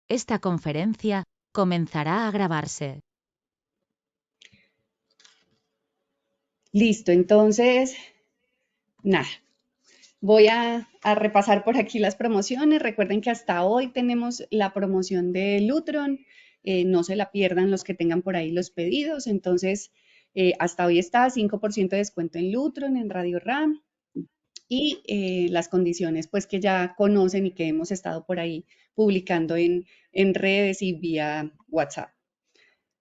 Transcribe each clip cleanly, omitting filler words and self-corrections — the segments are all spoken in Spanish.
Esta conferencia comenzará a grabarse. Listo, entonces, nada, voy a repasar por aquí las promociones. Recuerden que hasta hoy tenemos la promoción de Lutron. No se la pierdan los que tengan por ahí los pedidos. Entonces, hasta hoy está 5% de descuento en Lutron, en Radio RAM. Y las condiciones pues que ya conocen y que hemos estado por ahí publicando en redes y vía WhatsApp.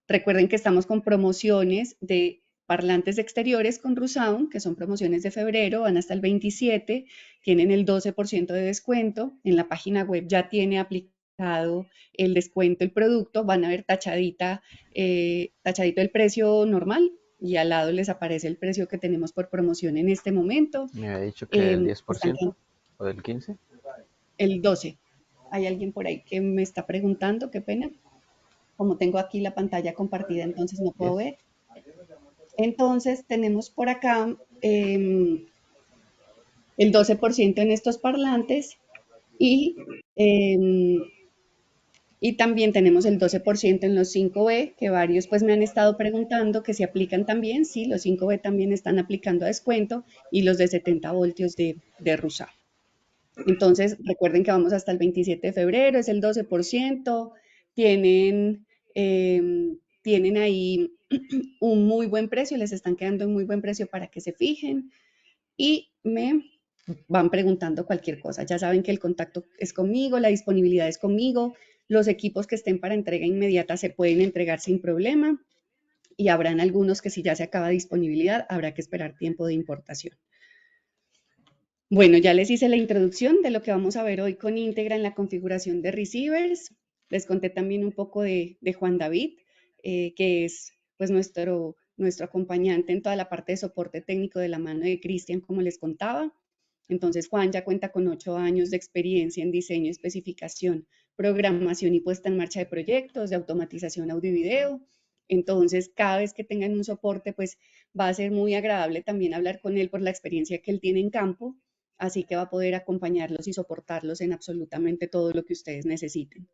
Recuerden que estamos con promociones de parlantes exteriores con RuSound, que son promociones de febrero, van hasta el 27, tienen el 12% de descuento. En la página web ya tiene aplicado el descuento, el producto, van a ver tachadito el precio normal y al lado les aparece el precio que tenemos por promoción en este momento. Me había dicho que del Están 10% o del 15%. el 12. Hay alguien por ahí que me está preguntando, qué pena. Como tengo aquí la pantalla compartida, entonces no puedo 10. ver. Entonces tenemos por acá el 12% en estos parlantes y, eh, y también tenemos el 12% en los 5B, que varios pues me han estado preguntando que si aplican también. Sí, los 5B también están aplicando a descuento y los de 70 voltios de Rusa. Entonces, recuerden que vamos hasta el 27 de febrero, es el 12%, tienen, tienen ahí un muy buen precio, les están quedando un muy buen precio para que se fijen y me van preguntando cualquier cosa. Ya saben que el contacto es conmigo, la disponibilidad es conmigo, los equipos que estén para entrega inmediata se pueden entregar sin problema y habrán algunos que si ya se acaba disponibilidad, habrá que esperar tiempo de importación. Bueno, ya les hice la introducción de lo que vamos a ver hoy con Íntegra en la configuración de receivers. Les conté también un poco de Juan David, que es pues nuestro acompañante en toda la parte de soporte técnico de la mano de Cristian, como les contaba. Entonces, Juan ya cuenta con 8 años de experiencia en diseño, especificación, programación y puesta en marcha de proyectos de automatización audio y video. Entonces, cada vez que tengan un soporte, pues va a ser muy agradable también hablar con él por la experiencia que él tiene en campo, así que va a poder acompañarlos y soportarlos en absolutamente todo lo que ustedes necesiten.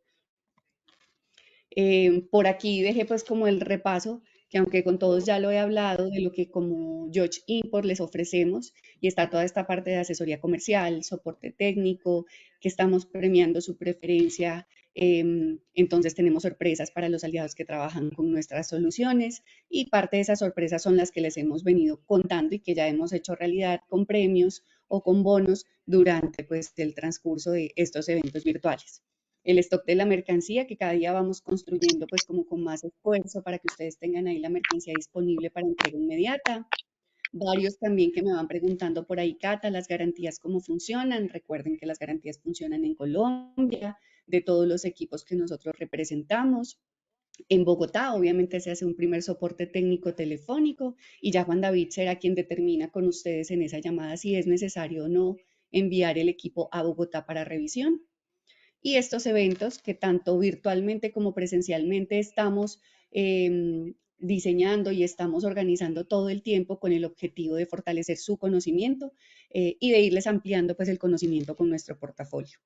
Por aquí dejé pues como el repaso, que aunque con todos ya lo he hablado, de lo que como George Import les ofrecemos, y está toda esta parte de asesoría comercial, soporte técnico, que estamos premiando su preferencia. Entonces tenemos sorpresas para los aliados que trabajan con nuestras soluciones y parte de esas sorpresas son las que les hemos venido contando y que ya hemos hecho realidad con premios o con bonos durante pues el transcurso de estos eventos virtuales. El stock de la mercancía que cada día vamos construyendo pues como con más esfuerzo para que ustedes tengan ahí la mercancía disponible para entrega inmediata. Varios también que me van preguntando por ahí, Cata, las garantías cómo funcionan. Recuerden que las garantías funcionan en Colombia, de todos los equipos que nosotros representamos. En Bogotá, obviamente, se hace un primer soporte técnico telefónico y ya Juan David será quien determina con ustedes en esa llamada si es necesario o no enviar el equipo a Bogotá para revisión. Y estos eventos que tanto virtualmente como presencialmente estamos diseñando y estamos organizando todo el tiempo con el objetivo de fortalecer su conocimiento y de irles ampliando pues el conocimiento con nuestro portafolio.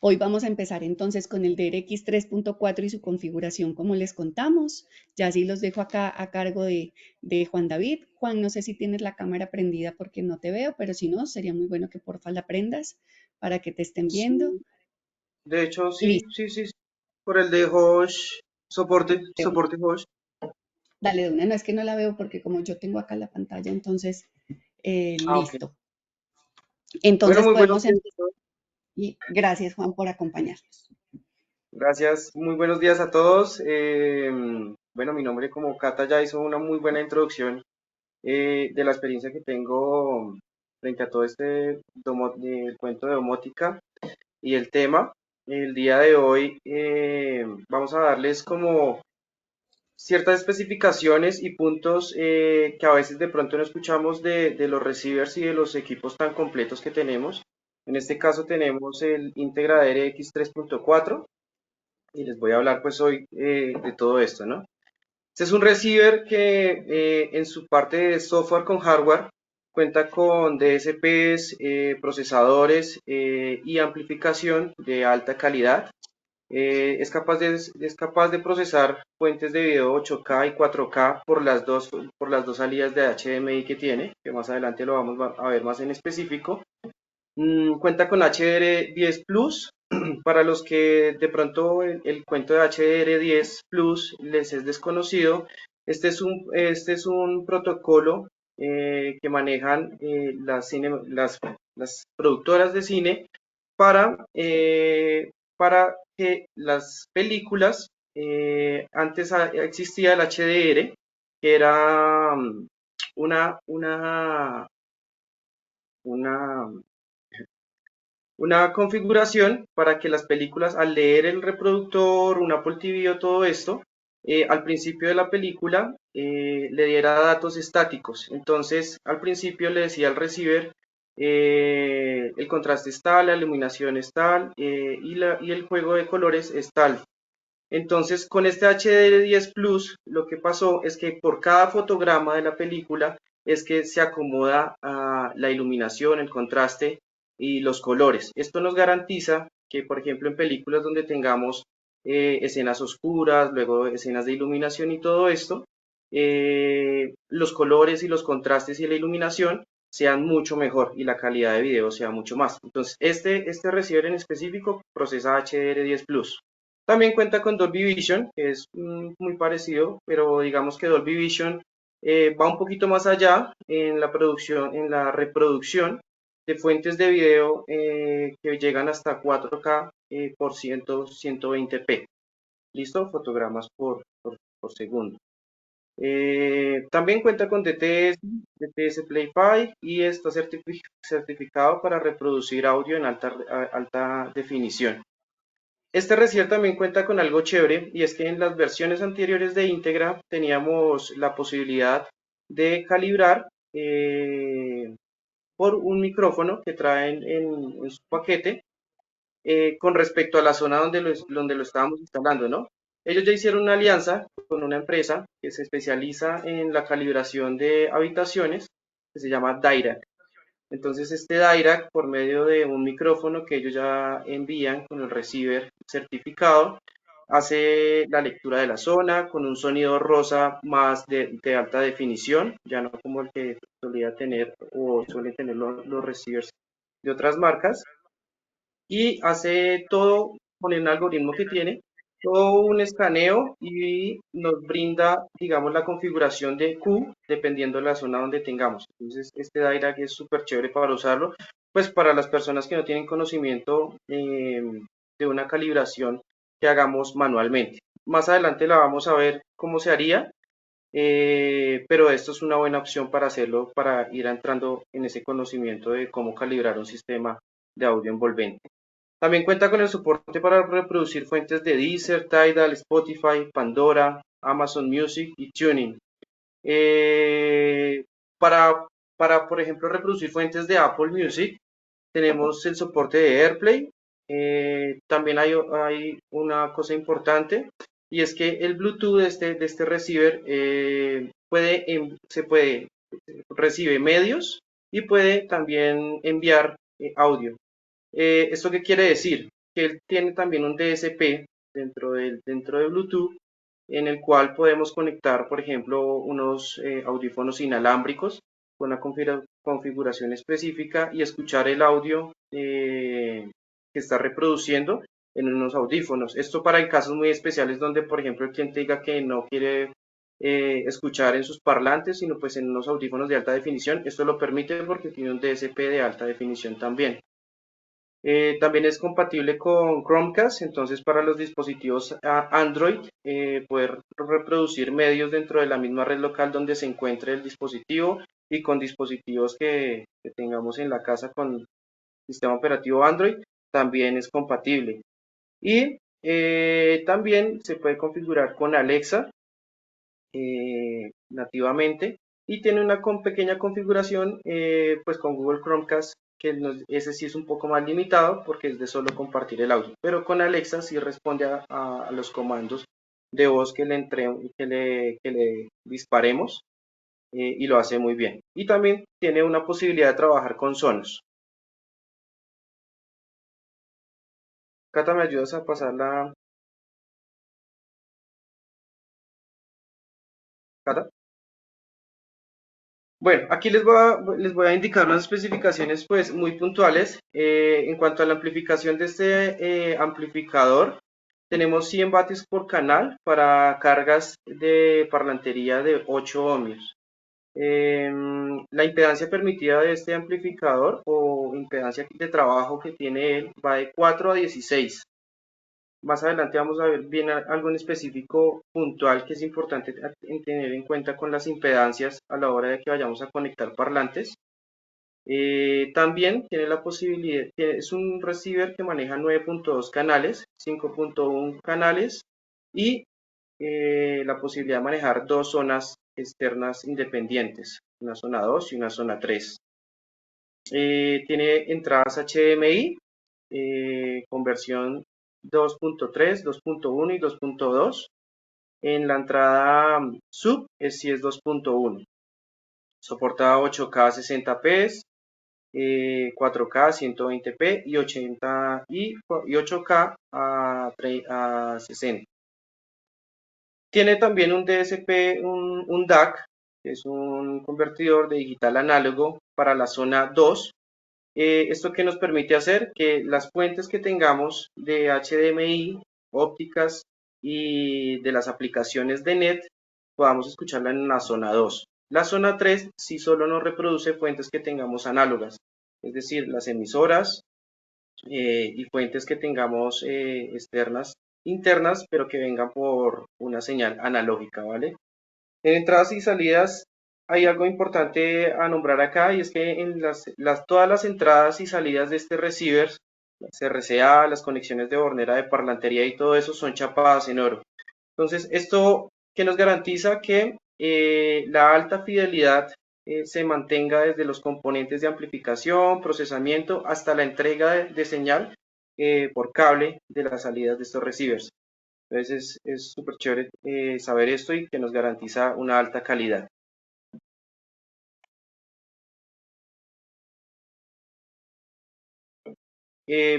Hoy vamos a empezar entonces con el DRX 3.4 y su configuración como les contamos. Ya sí los dejo acá a cargo de Juan David. Juan, no sé si tienes la cámara prendida porque no te veo, pero si no, sería muy bueno que porfa la prendas para que te estén viendo. Sí, de hecho, sí, Listo. sí, sí, sí. Por el de Hosh, soporte Hosh. Dale, de una, no es que no la veo porque como yo tengo acá la pantalla, entonces, Ah, ok. listo. Bueno, Entonces muy buenos podemos días empezar a todos. y gracias Juan por acompañarnos. Gracias, muy buenos días a todos. Bueno, mi nombre como Cata ya hizo una muy buena introducción de la experiencia que tengo frente a todo este el cuento de domótica y el tema. El día de hoy vamos a darles como ciertas especificaciones y puntos que a veces de pronto no escuchamos de los receivers y de los equipos tan completos que tenemos. En este caso tenemos el Integra DRX 3.4 y les voy a hablar pues hoy de todo esto, ¿no? Este es un receiver que en su parte de software con hardware cuenta con DSPs, procesadores y amplificación de alta calidad. Es capaz de procesar fuentes de video 8K y 4K por las dos salidas de HDMI que tiene, que más adelante lo vamos a ver más en específico. Cuenta con HDR10 Plus. Para los que de pronto el cuento de HDR10 Plus les es desconocido, este es un protocolo que manejan las productoras de cine para que las películas, antes existía el HDR, que era una, una, una una configuración para que las películas, al leer el reproductor, un Apple TV o todo esto, al principio de la película le diera datos estáticos. Entonces, al principio le decía al receiver, el contraste es tal, la iluminación es tal, y el juego de colores es tal. Entonces, con este HDR10 Plus, lo que pasó es que por cada fotograma de la película es que se acomoda la iluminación, el contraste y los colores. Esto nos garantiza que, por ejemplo, en películas donde tengamos escenas oscuras, luego escenas de iluminación y todo esto, los colores y los contrastes y la iluminación sean mucho mejor y la calidad de video sea mucho más. Entonces, este receiver en específico procesa HDR10 Plus. También cuenta con Dolby Vision, que es muy parecido, pero digamos que Dolby Vision va un poquito más allá en la producción, en la reproducción de fuentes de video que llegan hasta 4K por 120p. ¿Listo? Fotogramas por segundo. También cuenta con DTS Play 5 y está certificado para reproducir audio en alta definición. Este receiver también cuenta con algo chévere, y es que en las versiones anteriores de Integra teníamos la posibilidad de calibrar por un micrófono que traen en su paquete con respecto a la zona donde lo estábamos instalando, ¿no? Ellos ya hicieron una alianza con una empresa que se especializa en la calibración de habitaciones, que se llama Dirac. Entonces este Dirac, por medio de un micrófono que ellos ya envían con el receiver certificado, hace la lectura de la zona con un sonido rosa más de alta definición, ya no como el que solía tener o suelen tener los receivers de otras marcas, y hace todo con el algoritmo que tiene, todo un escaneo, y nos brinda, digamos, la configuración de Q dependiendo de la zona donde tengamos. Entonces, este Dirac es súper chévere para usarlo, pues para las personas que no tienen conocimiento de una calibración que hagamos manualmente. Más adelante la vamos a ver cómo se haría, pero esto es una buena opción para hacerlo, para ir entrando en ese conocimiento de cómo calibrar un sistema de audio envolvente. También cuenta con el soporte para reproducir fuentes de Deezer, Tidal, Spotify, Pandora, Amazon Music y Tuning. Eh, para, por ejemplo, reproducir fuentes de Apple Music, tenemos el soporte de AirPlay. También hay una cosa importante, y es que el Bluetooth de este receiver recibe medios y puede también enviar audio. ¿Esto qué quiere decir? Que él tiene también un DSP dentro de Bluetooth, en el cual podemos conectar, por ejemplo, unos audífonos inalámbricos con una configuración específica y escuchar el audio que está reproduciendo en unos audífonos. Esto para en casos muy especiales donde, por ejemplo, el cliente diga que no quiere escuchar en sus parlantes, sino pues en unos audífonos de alta definición. Esto lo permite porque tiene un DSP de alta definición también. También es compatible con Chromecast, entonces para los dispositivos Android, poder reproducir medios dentro de la misma red local donde se encuentre el dispositivo, y con dispositivos que tengamos en la casa con sistema operativo Android, también es compatible. Y también se puede configurar con Alexa nativamente, y tiene una pequeña configuración pues con Google Chromecast, que ese sí es un poco más limitado porque es de solo compartir el audio, pero con Alexa sí responde a los comandos de voz que le disparemos, y lo hace muy bien. Y también tiene una posibilidad de trabajar con Sonos. Cata, ¿me ayudas a pasar la... Cata? Bueno, aquí les voy a indicar unas especificaciones pues muy puntuales. En cuanto a la amplificación de este amplificador, tenemos 100 vatios por canal para cargas de parlantería de 8 ohmios. La impedancia permitida de este amplificador o impedancia de trabajo que tiene él va de 4 a 16. Más adelante vamos a ver bien algo en específico puntual que es importante tener en cuenta con las impedancias a la hora de que vayamos a conectar parlantes. También tiene la posibilidad, es un receiver que maneja 9.2 canales, 5.1 canales y la posibilidad de manejar dos zonas externas independientes, una zona 2 y una zona 3. Tiene entradas HDMI, conversión 2.3, 2.1 y 2.2. En la entrada sub sí es 2.1. Soporta 8K 60p, 4K 120p y 80 y 8K a 60. Tiene también un DSP, un DAC, que es un convertidor de digital análogo para la zona 2. ¿Esto que nos permite hacer? Que las fuentes que tengamos de HDMI, ópticas y de las aplicaciones de NET, podamos escucharla en la zona 2. La zona 3 sí solo nos reproduce fuentes que tengamos análogas, es decir, las emisoras y fuentes que tengamos externas, internas, pero que vengan por una señal analógica, ¿vale? En entradas y salidas hay algo importante a nombrar acá y es que en todas las entradas y salidas de este receiver, las RCA, las conexiones de bornera de parlantería y todo eso son chapadas en oro. Entonces, esto que nos garantiza que la alta fidelidad se mantenga desde los componentes de amplificación, procesamiento, hasta la entrega de señal por cable de las salidas de estos receivers. Entonces es súper chévere saber esto y que nos garantiza una alta calidad.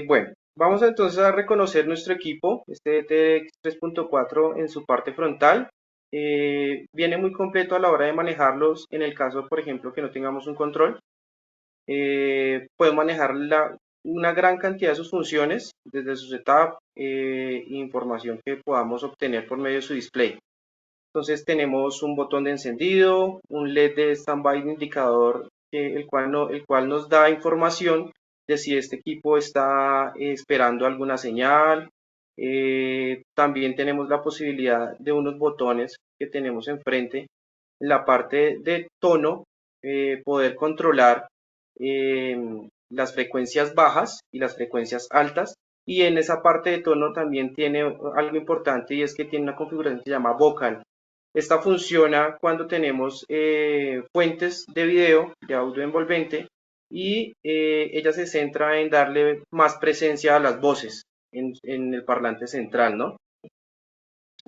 Bueno, vamos entonces a reconocer nuestro equipo, este TX 3.4 en su parte frontal. Viene muy completo a la hora de manejarlos en el caso, por ejemplo, que no tengamos un control. Podemos manejar una gran cantidad de sus funciones, desde su setup, información que podamos obtener por medio de su display. Entonces tenemos un botón de encendido, un LED de standby indicador, el cual nos da información de si este equipo está esperando alguna señal. También tenemos la posibilidad de unos botones que tenemos enfrente. En la parte de tono, poder controlar las frecuencias bajas y las frecuencias altas. Y en esa parte de tono también tiene algo importante y es que tiene una configuración que se llama vocal. Esta funciona cuando tenemos fuentes de video, de audio envolvente, y ella se centra en darle más presencia a las voces en el parlante central, ¿no?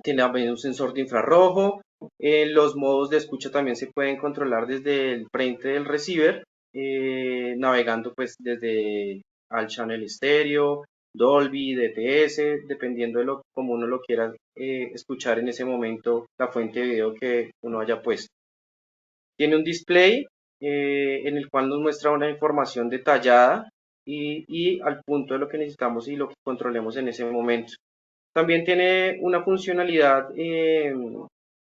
Tiene también un sensor de infrarrojo. Los modos de escucha también se pueden controlar desde el frente del receiver, navegando pues desde al channel estéreo, Dolby, DTS, dependiendo de como uno lo quiera escuchar en ese momento, la fuente de video que uno haya puesto. Tiene un display en el cual nos muestra una información detallada y al punto de lo que necesitamos y lo que controlemos en ese momento. También tiene una funcionalidad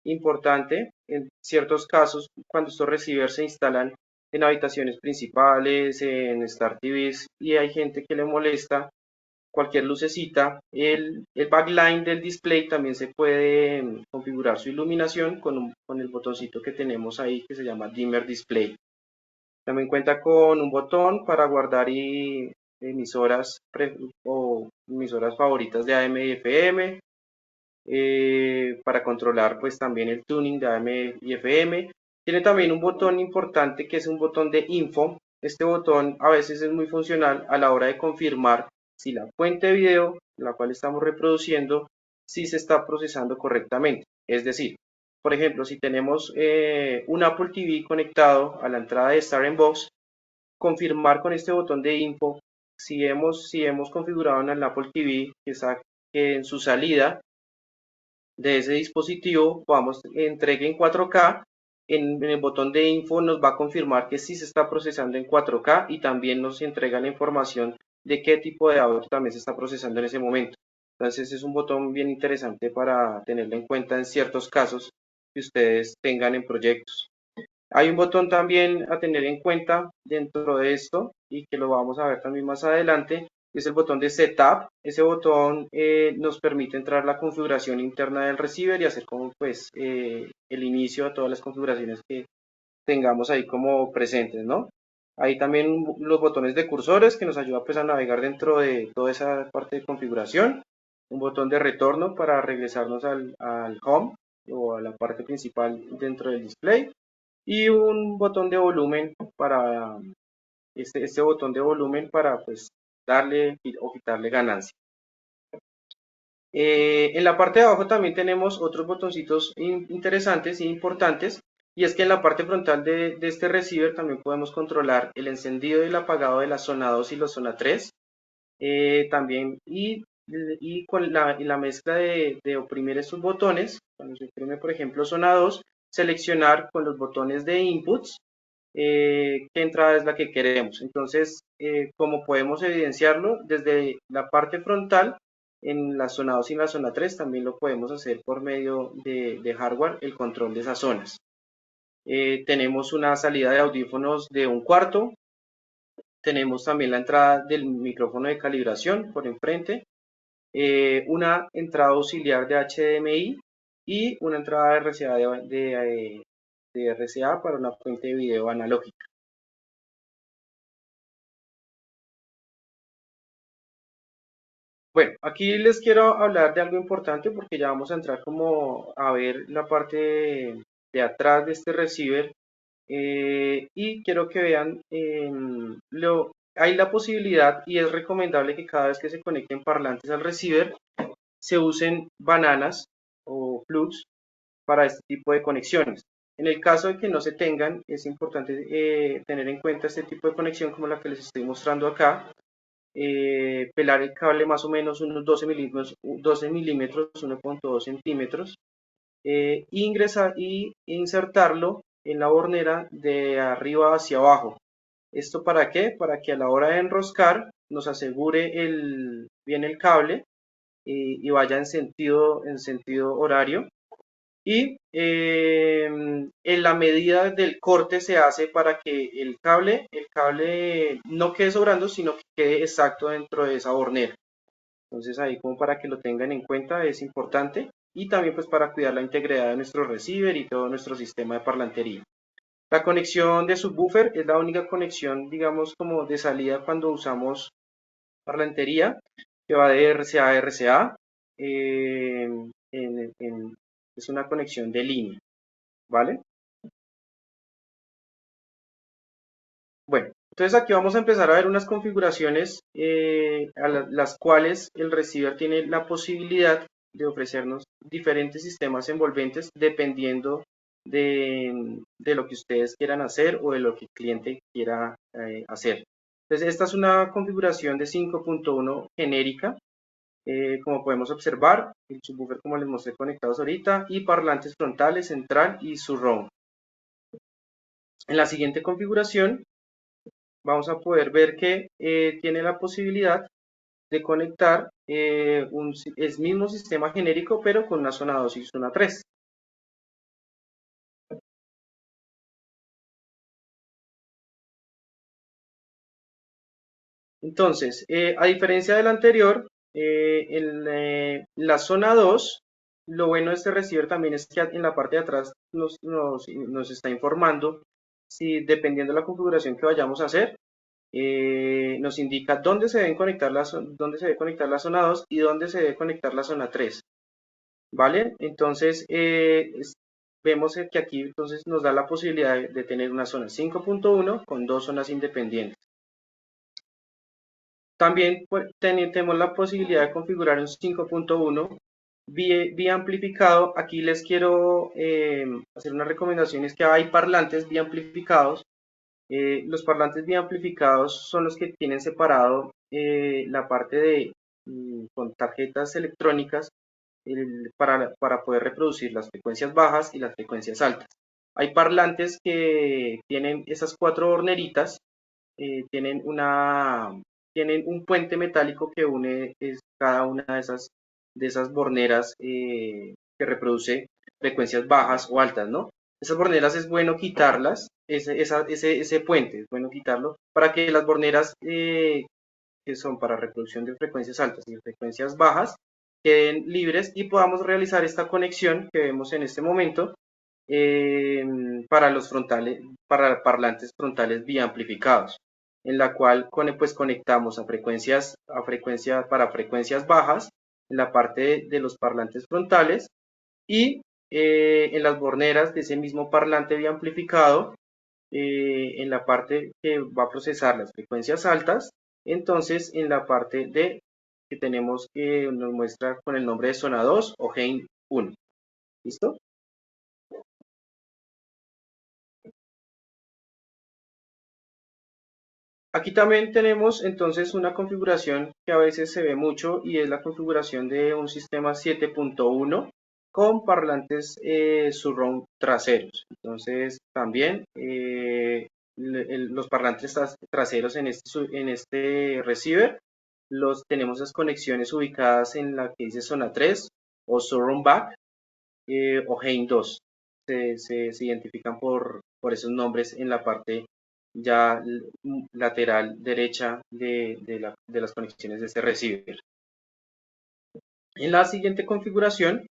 importante en ciertos casos cuando estos receivers se instalan en habitaciones principales, en Star TVs y hay gente que le molesta cualquier lucecita. El backline del display también se puede configurar su iluminación con el botoncito que tenemos ahí que se llama Dimmer Display. También cuenta con un botón para guardar emisoras o emisoras favoritas de AM y FM, para controlar pues también el tuning de AM y FM. Tiene también un botón importante que es un botón de info. Este botón a veces es muy funcional a la hora de confirmar si la fuente de video la cual estamos reproduciendo si se está procesando correctamente. Es decir, por ejemplo, si tenemos un Apple TV conectado a la entrada de Star Box, confirmar con este botón de info si hemos configurado en el Apple TV que en su salida de ese dispositivo entregue en 4K. En el botón de info nos va a confirmar que sí se está procesando en 4K y también nos entrega la información de qué tipo de audio también se está procesando en ese momento. Entonces es un botón bien interesante para tenerlo en cuenta en ciertos casos que ustedes tengan en proyectos. Hay un botón también a tener en cuenta dentro de esto y que lo vamos a ver también más adelante, es el botón de Setup. Ese botón nos permite entrar a la configuración interna del receiver y hacer como pues el inicio a todas las configuraciones que tengamos ahí como presentes, ¿no? Ahí también los botones de cursores que nos ayuda pues a navegar dentro de toda esa parte de configuración. Un botón de retorno para regresarnos al home o a la parte principal dentro del display. Y un botón de volumen para este botón de volumen para pues darle o quitarle ganancia. En la parte de abajo también tenemos otros botoncitos interesantes e importantes, y es que en la parte frontal de este receiver también podemos controlar el encendido y el apagado de la zona 2 y la zona 3, también y con la mezcla de oprimir estos botones, cuando se oprime por ejemplo zona 2, seleccionar con los botones de inputs qué entrada es la que queremos. Entonces, como podemos evidenciarlo, desde la parte frontal, en la zona 2 y en la zona 3, también lo podemos hacer por medio de hardware, el control de esas zonas. Tenemos una salida de audífonos de 1/4, tenemos también la entrada del micrófono de calibración por enfrente, una entrada auxiliar de HDMI y una entrada de RCA de RCA para una fuente de video analógica. Bueno, aquí les quiero hablar de algo importante porque ya vamos a entrar como a ver la parte de atrás de este receiver, y quiero que vean, hay la posibilidad y es recomendable que cada vez que se conecten parlantes al receiver se usen bananas o plugs para este tipo de conexiones. En el caso de que no se tengan, es importante tener en cuenta este tipo de conexión como la que les estoy mostrando acá. Pelar el cable más o menos unos 12 milímetros, 1.2 centímetros, ingresar y insertarlo en la hornera de arriba hacia abajo. ¿Esto para qué? Para que a la hora de enroscar nos asegure bien el cable y vaya en sentido horario. Y en la medida del corte se hace para que el cable no quede sobrando, sino que quede exacto dentro de esa hornera. Entonces ahí como para que lo tengan en cuenta es importante, y también pues para cuidar la integridad de nuestro receiver y todo nuestro sistema de parlantería. La conexión de subwoofer es la única conexión, digamos, como de salida cuando usamos parlantería, que va de RCA a RCA. Es una conexión de línea, ¿vale? Bueno, entonces aquí vamos a empezar a ver unas configuraciones las cuales el receiver tiene la posibilidad de ofrecernos diferentes sistemas envolventes dependiendo de lo que ustedes quieran hacer o de lo que el cliente quiera hacer. Entonces esta es una configuración de 5.1 genérica. Como podemos observar, el subwoofer como les mostré conectados ahorita, y parlantes frontales, central y surround. En la siguiente configuración vamos a poder ver que tiene la posibilidad de conectar el mismo sistema genérico pero con una zona 2 y zona 3. Entonces, a diferencia del anterior, en la zona 2, lo bueno de este receiver también es que en la parte de atrás nos está informando si, dependiendo de la configuración que vayamos a hacer, nos indica dónde se debe conectar la zona 2 y dónde se debe conectar la zona 3. ¿Vale? Entonces, vemos que aquí entonces nos da la posibilidad de tener una zona 5.1 con dos zonas independientes. También tenemos la posibilidad de configurar un 5.1 biamplificado, aquí les quiero hacer una recomendación, es que hay parlantes biamplificados. Los parlantes biamplificados son los que tienen separado la parte de con tarjetas electrónicas para poder reproducir las frecuencias bajas y las frecuencias altas. Hay parlantes que tienen esas 4 horneritas, tienen un puente metálico que une cada una de esas borneras que reproduce frecuencias bajas o altas, ¿no? Esas borneras es bueno quitarlas, ese puente es bueno quitarlo para que las borneras que son para reproducción de frecuencias altas y frecuencias bajas queden libres y podamos realizar esta conexión que vemos en este momento para los frontales, para parlantes frontales biamplificados, en la cual pues conectamos para frecuencias bajas en la parte de los parlantes frontales y en las borneras de ese mismo parlante biamplificado en la parte que va a procesar las frecuencias altas, entonces en la parte de que tenemos que nos muestra con el nombre de zona 2 o gain 1. ¿Listo? Aquí también tenemos entonces una configuración que a veces se ve mucho y es la configuración de un sistema 7.1 con parlantes surround traseros. Entonces también los parlantes traseros en este receiver los tenemos las conexiones ubicadas en la que dice zona 3 o surround back o gain 2. Se identifican por esos nombres en la parte ya lateral derecha de las conexiones de este receiver. En la siguiente configuración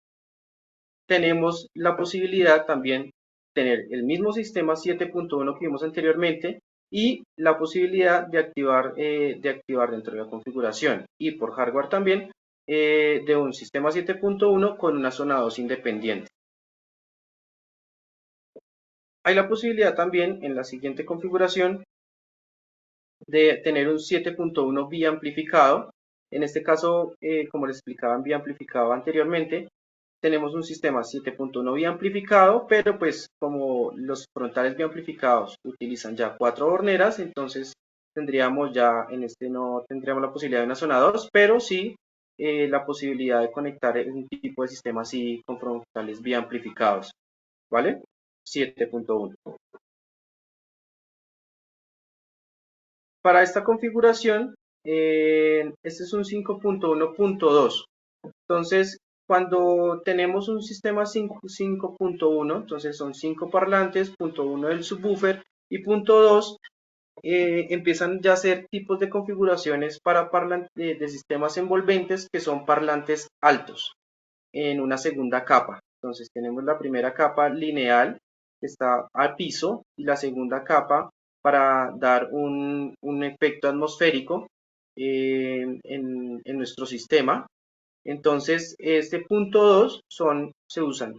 tenemos la posibilidad también de tener el mismo sistema 7.1 que vimos anteriormente y la posibilidad de activar dentro de la configuración y por hardware también de un sistema 7.1 con una zona 2 independiente. Hay la posibilidad también en la siguiente configuración de tener un 7.1 biamplificado. En este caso, como les explicaba en biamplificado anteriormente, tenemos un sistema 7.1 biamplificado, pero pues como los frontales biamplificados utilizan ya 4 horneras, entonces tendríamos ya en este no tendríamos la posibilidad de una zona 2, pero sí la posibilidad de conectar un tipo de sistema así con frontales biamplificados, ¿vale? 7.1. Para esta configuración, este es un 5.1.2. Entonces, cuando tenemos un sistema 5.1, entonces son 5 parlantes, punto 1 del subwoofer y punto 2, empiezan ya a ser tipos de configuraciones para de sistemas envolventes que son parlantes altos en una segunda capa. Entonces tenemos la primera capa lineal que está al piso y la segunda capa para dar un efecto atmosférico en nuestro sistema. Entonces este punto 2 se usan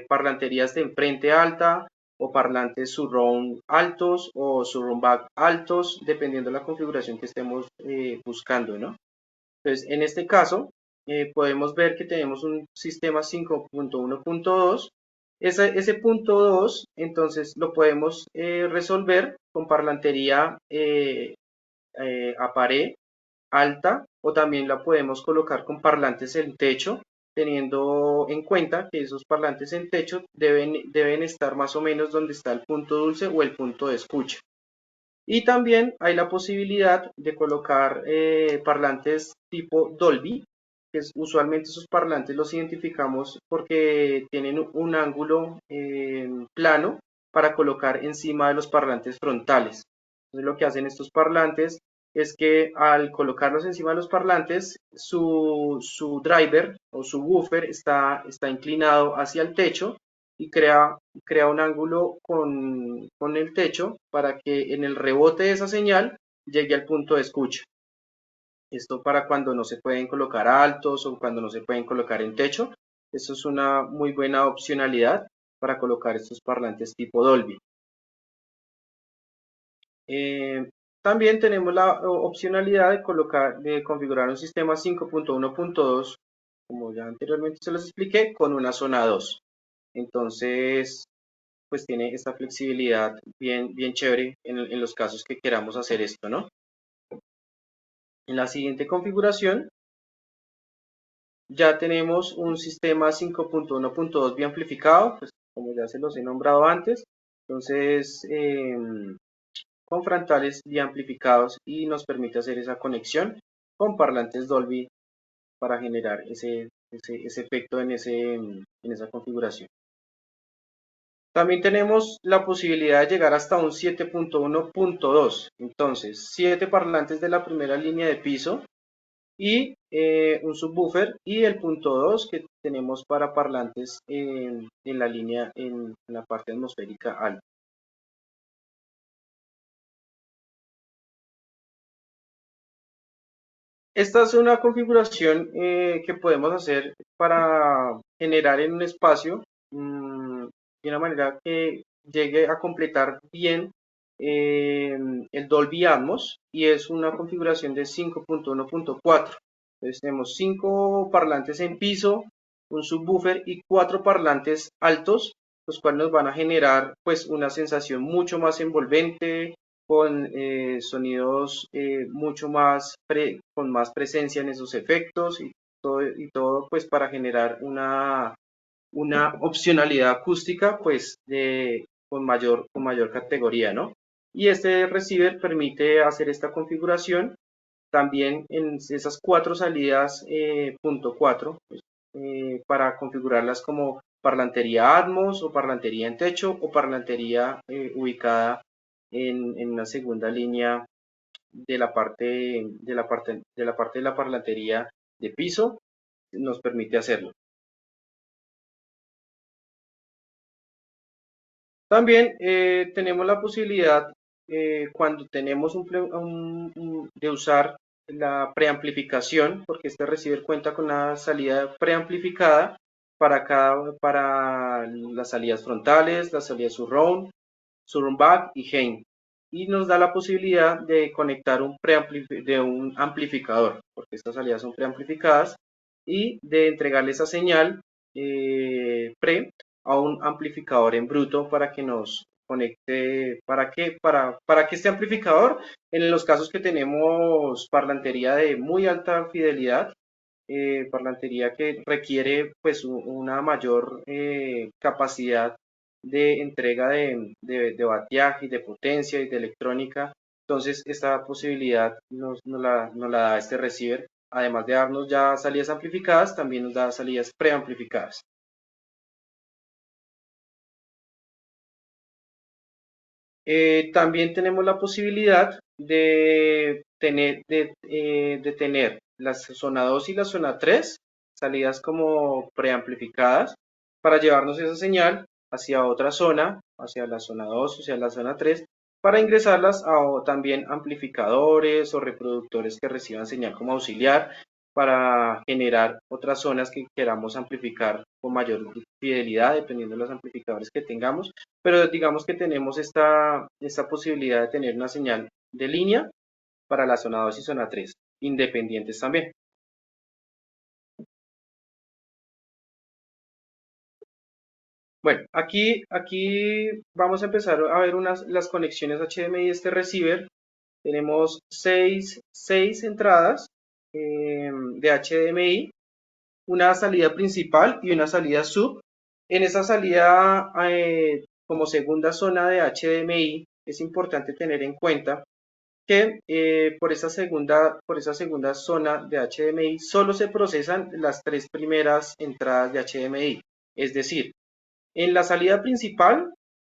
parlanterías de enfrente alta o parlantes surround altos o surround back altos dependiendo de la configuración que estemos buscando, ¿no? Entonces, en este caso, podemos ver que tenemos un sistema 5.1.2. Ese punto 2, entonces, lo podemos resolver con parlantería a pared alta o también la podemos colocar con parlantes en techo, teniendo en cuenta que esos parlantes en techo deben estar más o menos donde está el punto dulce o el punto de escucha. Y también hay la posibilidad de colocar parlantes tipo Dolby, que usualmente esos parlantes los identificamos porque tienen un ángulo plano para colocar encima de los parlantes frontales. Entonces lo que hacen estos parlantes es que al colocarlos encima de los parlantes, su driver o su woofer está inclinado hacia el techo y crea un ángulo con el techo para que en el rebote de esa señal llegue al punto de escucha. Esto para cuando no se pueden colocar altos o cuando no se pueden colocar en techo. Esto es una muy buena opcionalidad para colocar estos parlantes tipo Dolby. También tenemos la opcionalidad de configurar un sistema 5.1.2 como ya anteriormente se los expliqué, con una zona 2. Entonces, pues tiene esta flexibilidad bien chévere en los casos que queramos hacer esto, ¿no? En la siguiente configuración ya tenemos un sistema 5.1.2 biamplificado, pues como ya se los he nombrado antes. Entonces, con frontales biamplificados y nos permite hacer esa conexión con parlantes Dolby para generar ese efecto en esa configuración. También tenemos la posibilidad de llegar hasta un 7.1.2, entonces 7 parlantes de la primera línea de piso y un subwoofer, y el punto 2 que tenemos para parlantes en la línea, en la parte atmosférica alta. Esta es una configuración que podemos hacer para generar en un espacio de una manera que llegue a completar bien el Dolby Atmos, y es una configuración de 5.1.4. Entonces tenemos 5 parlantes en piso, un subwoofer y 4 parlantes altos, los cuales nos van a generar pues una sensación mucho más envolvente, con sonidos mucho más con más presencia en esos efectos, y todo pues para generar una opcionalidad acústica pues con mayor categoría, ¿no? Y este receiver permite hacer esta configuración también en esas 4 salidas punto 4, pues, para configurarlas como parlantería Atmos o parlantería en techo o parlantería ubicada en una segunda línea de la parte de la parlantería de piso, nos permite hacerlo. También tenemos la posibilidad, cuando tenemos de usar la preamplificación, porque este receiver cuenta con una salida preamplificada para las salidas frontales, las salidas surround back y gain, y nos da la posibilidad de conectar un amplificador, porque estas salidas son preamplificadas, y de entregarle esa señal pre a un amplificador en bruto para que nos conecte, para que este amplificador, en los casos que tenemos parlantería de muy alta fidelidad, parlantería que requiere pues una mayor capacidad de entrega de bateaje y de potencia y de electrónica. Entonces esta posibilidad nos la da este receiver. Además de darnos ya salidas amplificadas, también nos da salidas preamplificadas. También tenemos la posibilidad de tener la zona 2 y la zona 3 salidas como preamplificadas, para llevarnos esa señal hacia otra zona, hacia la zona 2, hacia la zona 3, para ingresarlas a también amplificadores o reproductores que reciban señal como auxiliar, para generar otras zonas que queramos amplificar con mayor fidelidad, dependiendo de los amplificadores que tengamos. Pero digamos que tenemos esta posibilidad de tener una señal de línea para la zona 2 y zona 3, independientes también. Bueno, aquí vamos a empezar a ver las conexiones HDMI de este receiver. Tenemos seis entradas de HDMI, una salida principal y una salida sub. En esa salida, como segunda zona de HDMI, es importante tener en cuenta que por esa segunda zona de HDMI solo se procesan las 3 primeras entradas de HDMI. Es decir, en la salida principal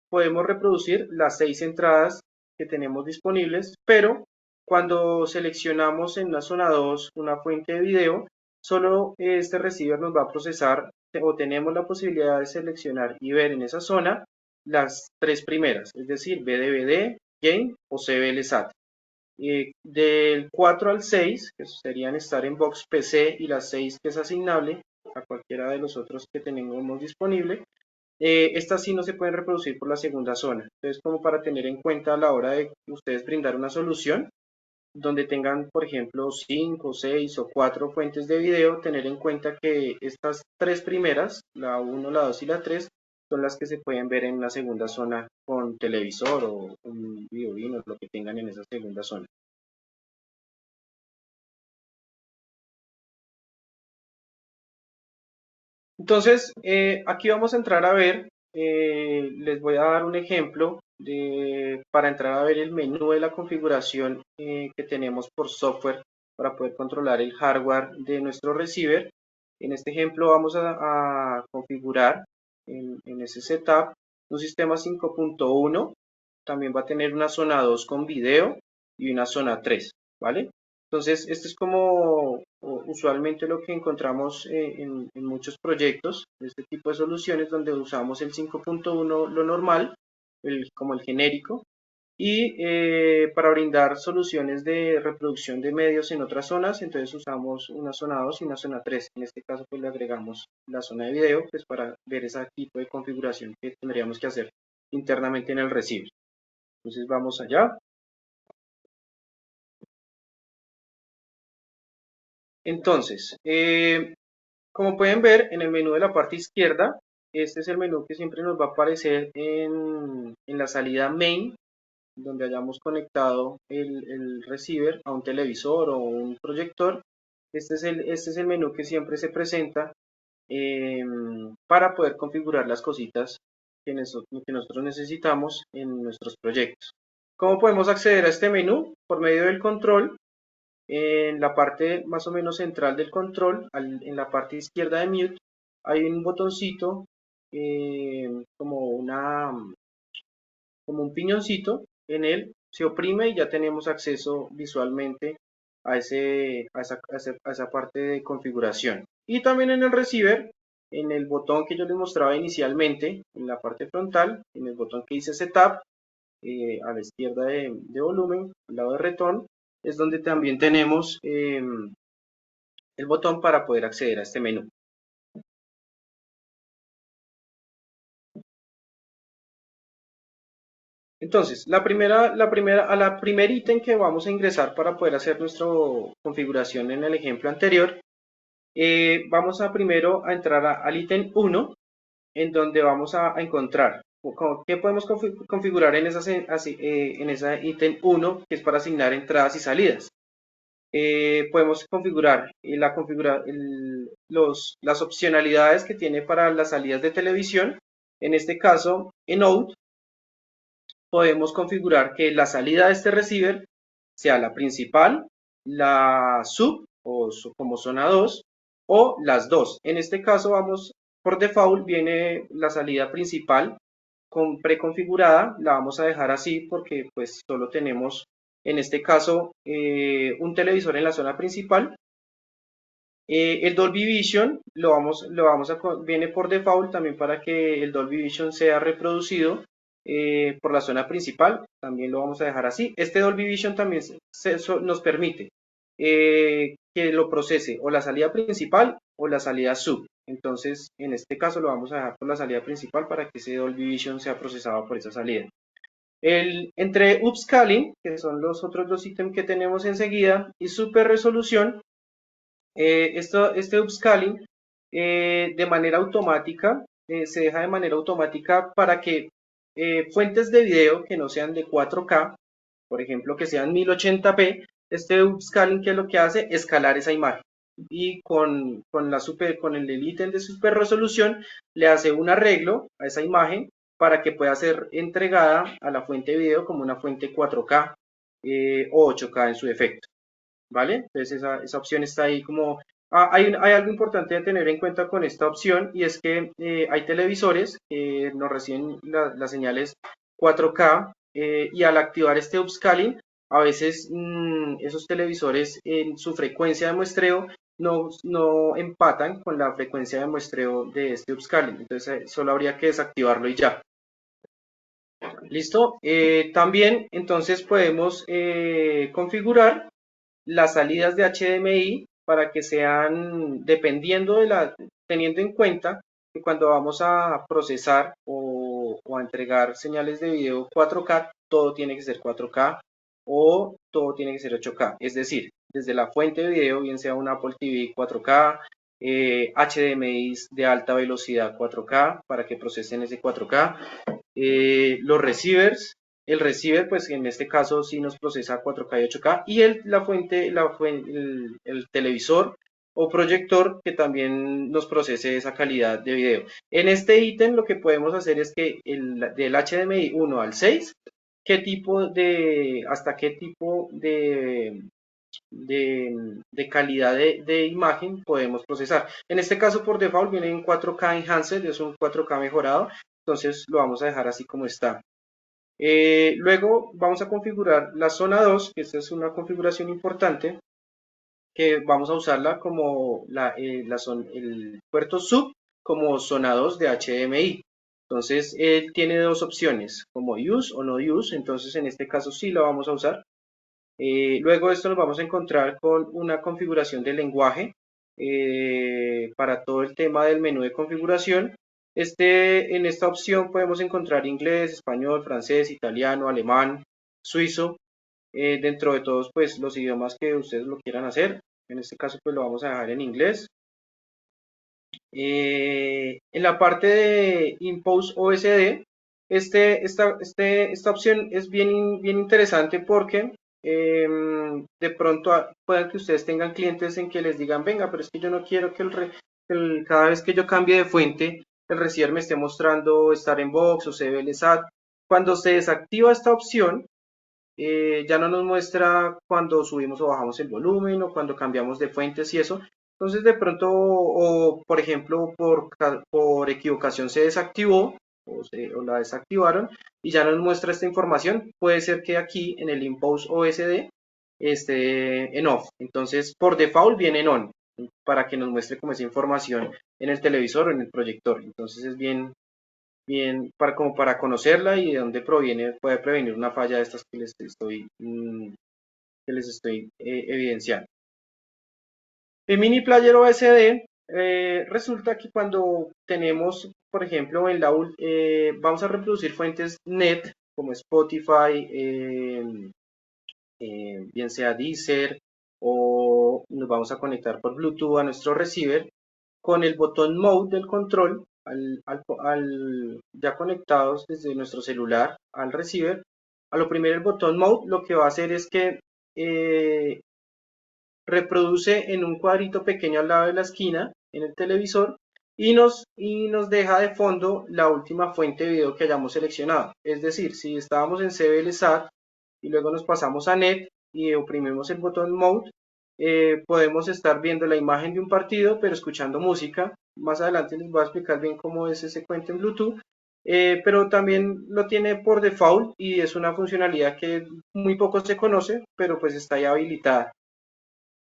podemos reproducir las 6 entradas que tenemos disponibles, pero cuando seleccionamos en la zona 2 una fuente de video, solo este receiver nos va a procesar, o tenemos la posibilidad de seleccionar y ver en esa zona las 3 primeras, es decir, BDVD, Game o CBL-SAT. Del 4 al 6, que serían estar en Box PC, y las 6 que es asignable a cualquiera de los otros que tenemos disponible, estas sí no se pueden reproducir por la segunda zona. Entonces, como para tener en cuenta a la hora de ustedes brindar una solución, donde tengan, por ejemplo, 5, 6 o 4 fuentes de video, tener en cuenta que estas tres primeras, la 1, la 2 y la 3, son las que se pueden ver en la segunda zona con televisor o un videoino, lo que tengan en esa segunda zona. Entonces, aquí vamos a entrar a ver, les voy a dar un ejemplo para entrar a ver el menú de la configuración que tenemos por software para poder controlar el hardware de nuestro receiver. En este ejemplo vamos a configurar en ese setup un sistema 5.1, también va a tener una zona 2 con video y una zona 3, ¿vale? Entonces, esto es como usualmente lo que encontramos en muchos proyectos de este tipo de soluciones donde usamos el 5.1 lo normal, como el genérico, y para brindar soluciones de reproducción de medios en otras zonas, entonces usamos una zona 2 y una zona 3. En este caso, pues le agregamos la zona de video, pues para ver ese tipo de configuración que tendríamos que hacer internamente en el receiver. Entonces vamos allá. Entonces, como pueden ver en el menú de la parte izquierda, este es el menú que siempre nos va a aparecer en la salida main, donde hayamos conectado el receiver a un televisor o un proyector. Este es el menú que siempre se presenta para poder configurar las cositas que nosotros necesitamos en nuestros proyectos. ¿Cómo podemos acceder a este menú? Por medio del control. En la parte más o menos central del control, en la parte izquierda de Mute, hay un botoncito como un piñoncito. En él se oprime y ya tenemos acceso visualmente a esa parte de configuración. Y también en el receiver, en el botón que yo les mostraba inicialmente, en la parte frontal, en el botón que dice Setup, a la izquierda de volumen, al lado de retorno, es donde también tenemos el botón para poder acceder a este menú. Entonces, a la primer ítem que vamos a ingresar para poder hacer nuestra configuración en el ejemplo anterior, vamos a primero a entrar al ítem 1, en donde vamos a encontrar qué podemos configurar en esa ítem 1, que es para asignar entradas y salidas. Podemos configurar las opcionalidades que tiene para las salidas de televisión. En este caso, en Out, podemos configurar que la salida de este receiver sea la principal, la sub o como zona 2 o las dos. En este caso, por default viene la salida principal preconfigurada, la vamos a dejar así porque pues solo tenemos en este caso un televisor en la zona principal. El Dolby Vision viene por default también para que el Dolby Vision sea reproducido por la zona principal, también lo vamos a dejar así. Este Dolby Vision también nos permite que lo procese o la salida principal o la salida sub. Entonces, en este caso lo vamos a dejar por la salida principal para que ese Dolby Vision sea procesado por esa salida. Entre upscaling, que son los otros dos ítems que tenemos enseguida, y super resolución, este upscaling de manera automática se deja de manera automática para que fuentes de video que no sean de 4K, por ejemplo que sean 1080p, este upscaling, que es lo que hace, escalar esa imagen, y con el ítem de super resolución le hace un arreglo a esa imagen para que pueda ser entregada a la fuente de video como una fuente 4K o 8K en su defecto, ¿vale? Entonces esa opción está ahí como... hay algo importante de tener en cuenta con esta opción, y es que hay televisores que nos reciben las señales 4K y al activar este upscaling, a veces esos televisores en su frecuencia de muestreo no empatan con la frecuencia de muestreo de este upscaling, entonces solo habría que desactivarlo y ya. ¿Listo? También entonces podemos configurar las salidas de HDMI para que sean, teniendo en cuenta que cuando vamos a procesar o a entregar señales de video 4K, todo tiene que ser 4K. o todo tiene que ser 8K. Es decir, desde la fuente de video, bien sea un Apple TV 4K, HDMI de alta velocidad 4K para que procesen ese 4K, los receivers, el receiver pues en este caso sí nos procesa 4K y 8K, y el televisor o proyector que también nos procese esa calidad de video. En este ítem lo que podemos hacer es que del HDMI 1 al 6, hasta qué tipo de calidad de imagen podemos procesar. En este caso por default viene en 4K Enhanced, es un 4K mejorado, entonces lo vamos a dejar así como está. Luego vamos a configurar la zona 2, que esta es una configuración importante, que vamos a usarla como el puerto sub como zona 2 de HDMI. Entonces él tiene dos opciones, como use o no use, entonces en este caso sí lo vamos a usar. Luego de esto nos vamos a encontrar con una configuración de lenguaje para todo el tema del menú de configuración. En esta opción podemos encontrar inglés, español, francés, italiano, alemán, suizo, dentro de todos pues los idiomas que ustedes lo quieran hacer. En este caso pues lo vamos a dejar en inglés. En la parte de Impose OSD, esta opción es bien interesante porque de pronto pueden que ustedes tengan clientes en que les digan, venga, pero es que yo no quiero que cada vez que yo cambie de fuente, el receiver me esté mostrando Star en Box o CBLSAT. Cuando se desactiva esta opción, ya no nos muestra cuando subimos o bajamos el volumen o cuando cambiamos de fuentes y eso. Entonces de pronto, o por ejemplo, por equivocación se desactivó o la desactivaron y ya nos muestra esta información. Puede ser que aquí en el Impose OSD esté en off. Entonces por default viene en on para que nos muestre como esa información en el televisor o en el proyector. Entonces es bien como para conocerla y de dónde proviene, puede prevenir una falla de estas que les estoy evidenciando. El mini player OSD resulta que cuando tenemos, por ejemplo, vamos a reproducir fuentes net como Spotify, bien sea Deezer, o nos vamos a conectar por Bluetooth a nuestro receiver con el botón Mode del control, ya conectados desde nuestro celular al receiver. A lo primero el botón Mode lo que va a hacer es que reproduce en un cuadrito pequeño al lado de la esquina en el televisor y nos deja de fondo la última fuente de video que hayamos seleccionado. Es decir, si estábamos en CBLSAT y luego nos pasamos a NET y oprimimos el botón Mode, podemos estar viendo la imagen de un partido pero escuchando música. Más adelante les voy a explicar bien cómo es ese cuento en Bluetooth, pero también lo tiene por default y es una funcionalidad que muy poco se conoce, pero pues está ya habilitada.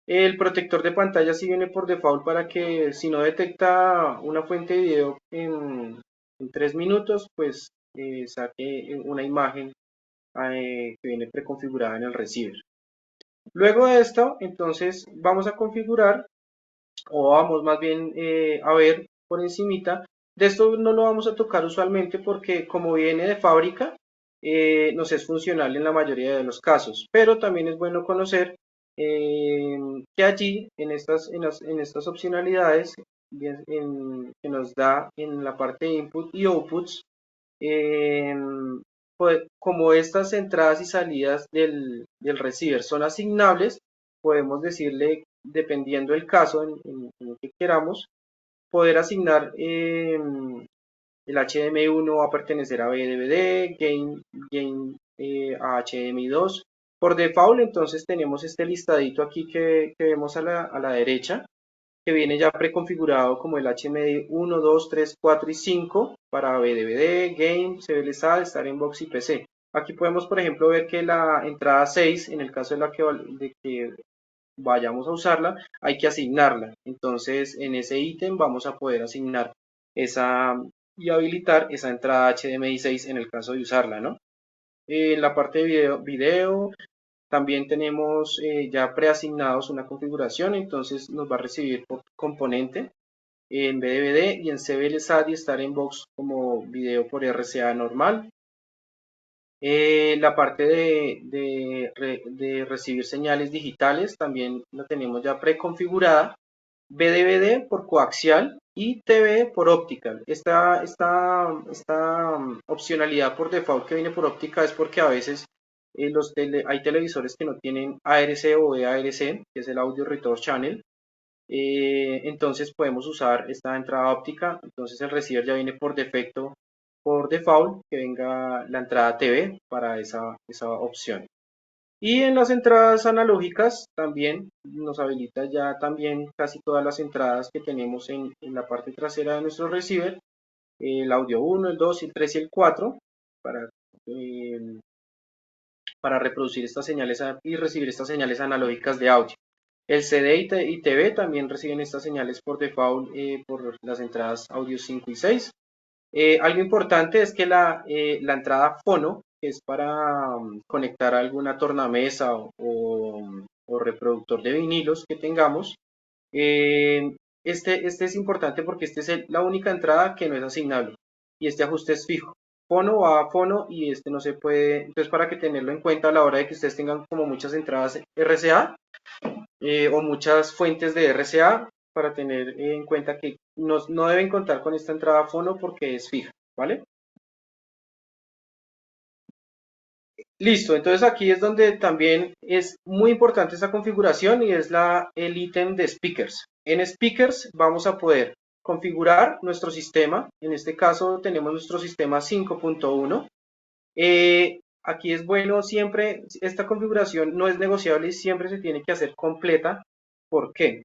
El protector de pantalla sí viene por default para que si no detecta una fuente de video en 3 minutos, pues saque una imagen que viene preconfigurada en el receiver. Luego de esto, entonces vamos a configurar, o vamos más bien a ver por encimita. De esto no lo vamos a tocar usualmente porque como viene de fábrica, nos es funcional en la mayoría de los casos, pero también es bueno conocer que allí en estas opcionalidades que nos da en la parte de input y outputs, como estas entradas y salidas del receiver son asignables, podemos decirle, dependiendo del caso en el que queramos, poder asignar el HDMI1 va a pertenecer a BDVD, Game a HDMI2. Por default, entonces tenemos este listadito aquí que vemos a la derecha, que viene ya preconfigurado como el HDMI 1, 2, 3, 4 y 5 para BDVD, Game, CBLSA, Star Box y PC. Aquí podemos, por ejemplo, ver que la entrada 6, en el caso de que vayamos a usarla, hay que asignarla. Entonces, en ese ítem vamos a poder asignar y habilitar esa entrada HDMI 6 en el caso de usarla, ¿no? En la parte de video también tenemos ya preasignados una configuración, entonces nos va a recibir por componente en BDVD y en CBLSAT y estar en box como video por RCA normal. La parte de recibir señales digitales también la tenemos ya preconfigurada. BDVD por coaxial y TV por óptica. Esta opcionalidad por default que viene por óptica es porque a veces hay televisores que no tienen ARC o EARC, que es el Audio Return Channel. Entonces podemos usar esta entrada óptica. Entonces el receiver ya viene por defecto, por default, que venga la entrada TV para esa opción. Y en las entradas analógicas también nos habilita ya también casi todas las entradas que tenemos en la parte trasera de nuestro receiver, el audio 1, el 2, el 3 y el 4, para, eh, para reproducir estas señales y recibir estas señales analógicas de audio. El CD y TV también reciben estas señales por default por las entradas audio 5 y 6. Algo importante es que la entrada fono, que es para conectar alguna tornamesa o reproductor de vinilos que tengamos, este es importante porque esta es la única entrada que no es asignable y este ajuste es fijo. Fono va a fono y este no se puede, entonces para que tenerlo en cuenta a la hora de que ustedes tengan como muchas entradas RCA o muchas fuentes de RCA, para tener en cuenta que no deben contar con esta entrada fono porque es fija, ¿vale? Listo, entonces aquí es donde también es muy importante esta configuración y es el ítem de speakers. En speakers vamos a poder configurar nuestro sistema, en este caso tenemos nuestro sistema 5.1. Aquí es bueno siempre, esta configuración no es negociable y siempre se tiene que hacer completa. ¿Por qué?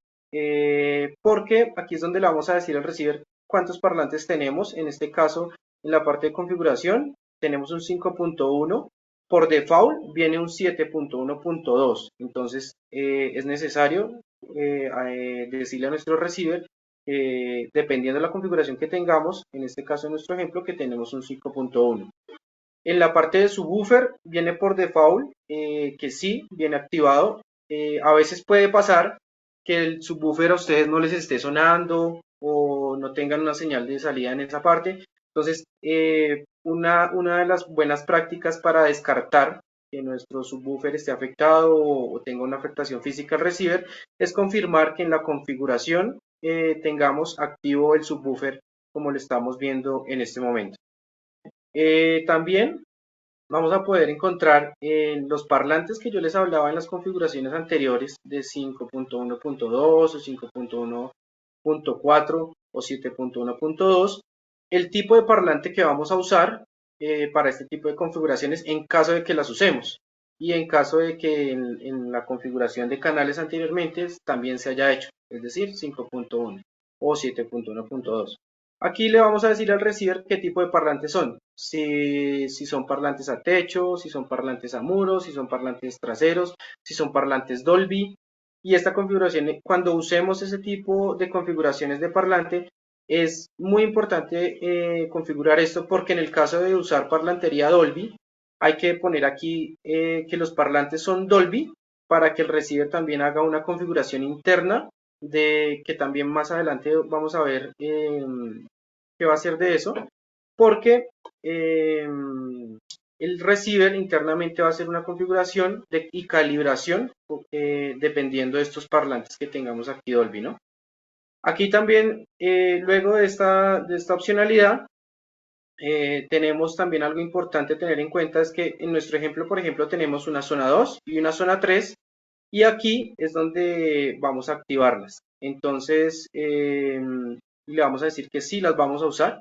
Porque aquí es donde le vamos a decir al receiver cuántos parlantes tenemos. En este caso, en la parte de configuración, tenemos un 5.1. Por default viene un 7.1.2. Entonces, es necesario decirle a nuestro receiver, dependiendo de la configuración que tengamos, en este caso, en nuestro ejemplo, que tenemos un 5.1. En la parte de subwoofer viene por default que sí, viene activado. A veces puede pasar que el subwoofer a ustedes no les esté sonando o no tengan una señal de salida en esa parte. Entonces, una de las buenas prácticas para descartar que nuestro subwoofer esté afectado o tenga una afectación física al receiver es confirmar que en la configuración tengamos activo el subwoofer como lo estamos viendo en este momento. También vamos a poder encontrar los parlantes que yo les hablaba en las configuraciones anteriores de 5.1.2 o 5.1.4 o 7.1.2, el tipo de parlante que vamos a usar para este tipo de configuraciones en caso de que las usemos y en caso de que en la configuración de canales anteriormente también se haya hecho, es decir, 5.1 o 7.1.2. Aquí le vamos a decir al receiver qué tipo de parlantes son, si son parlantes a techo, si son parlantes a muros, si son parlantes traseros, si son parlantes Dolby. Y esta configuración, cuando usemos ese tipo de configuraciones de parlante, es muy importante configurar esto porque en el caso de usar parlantería Dolby, hay que poner aquí que los parlantes son Dolby para que el receiver también haga una configuración interna de que también más adelante vamos a ver qué va a ser de eso, porque el receiver internamente va a hacer una configuración y calibración dependiendo de estos parlantes que tengamos aquí Dolby, ¿no? Aquí también, luego de esta opcionalidad, tenemos también algo importante a tener en cuenta, es que en nuestro ejemplo, por ejemplo, tenemos una zona 2 y una zona 3, y aquí es donde vamos a activarlas. Entonces, le vamos a decir que sí las vamos a usar.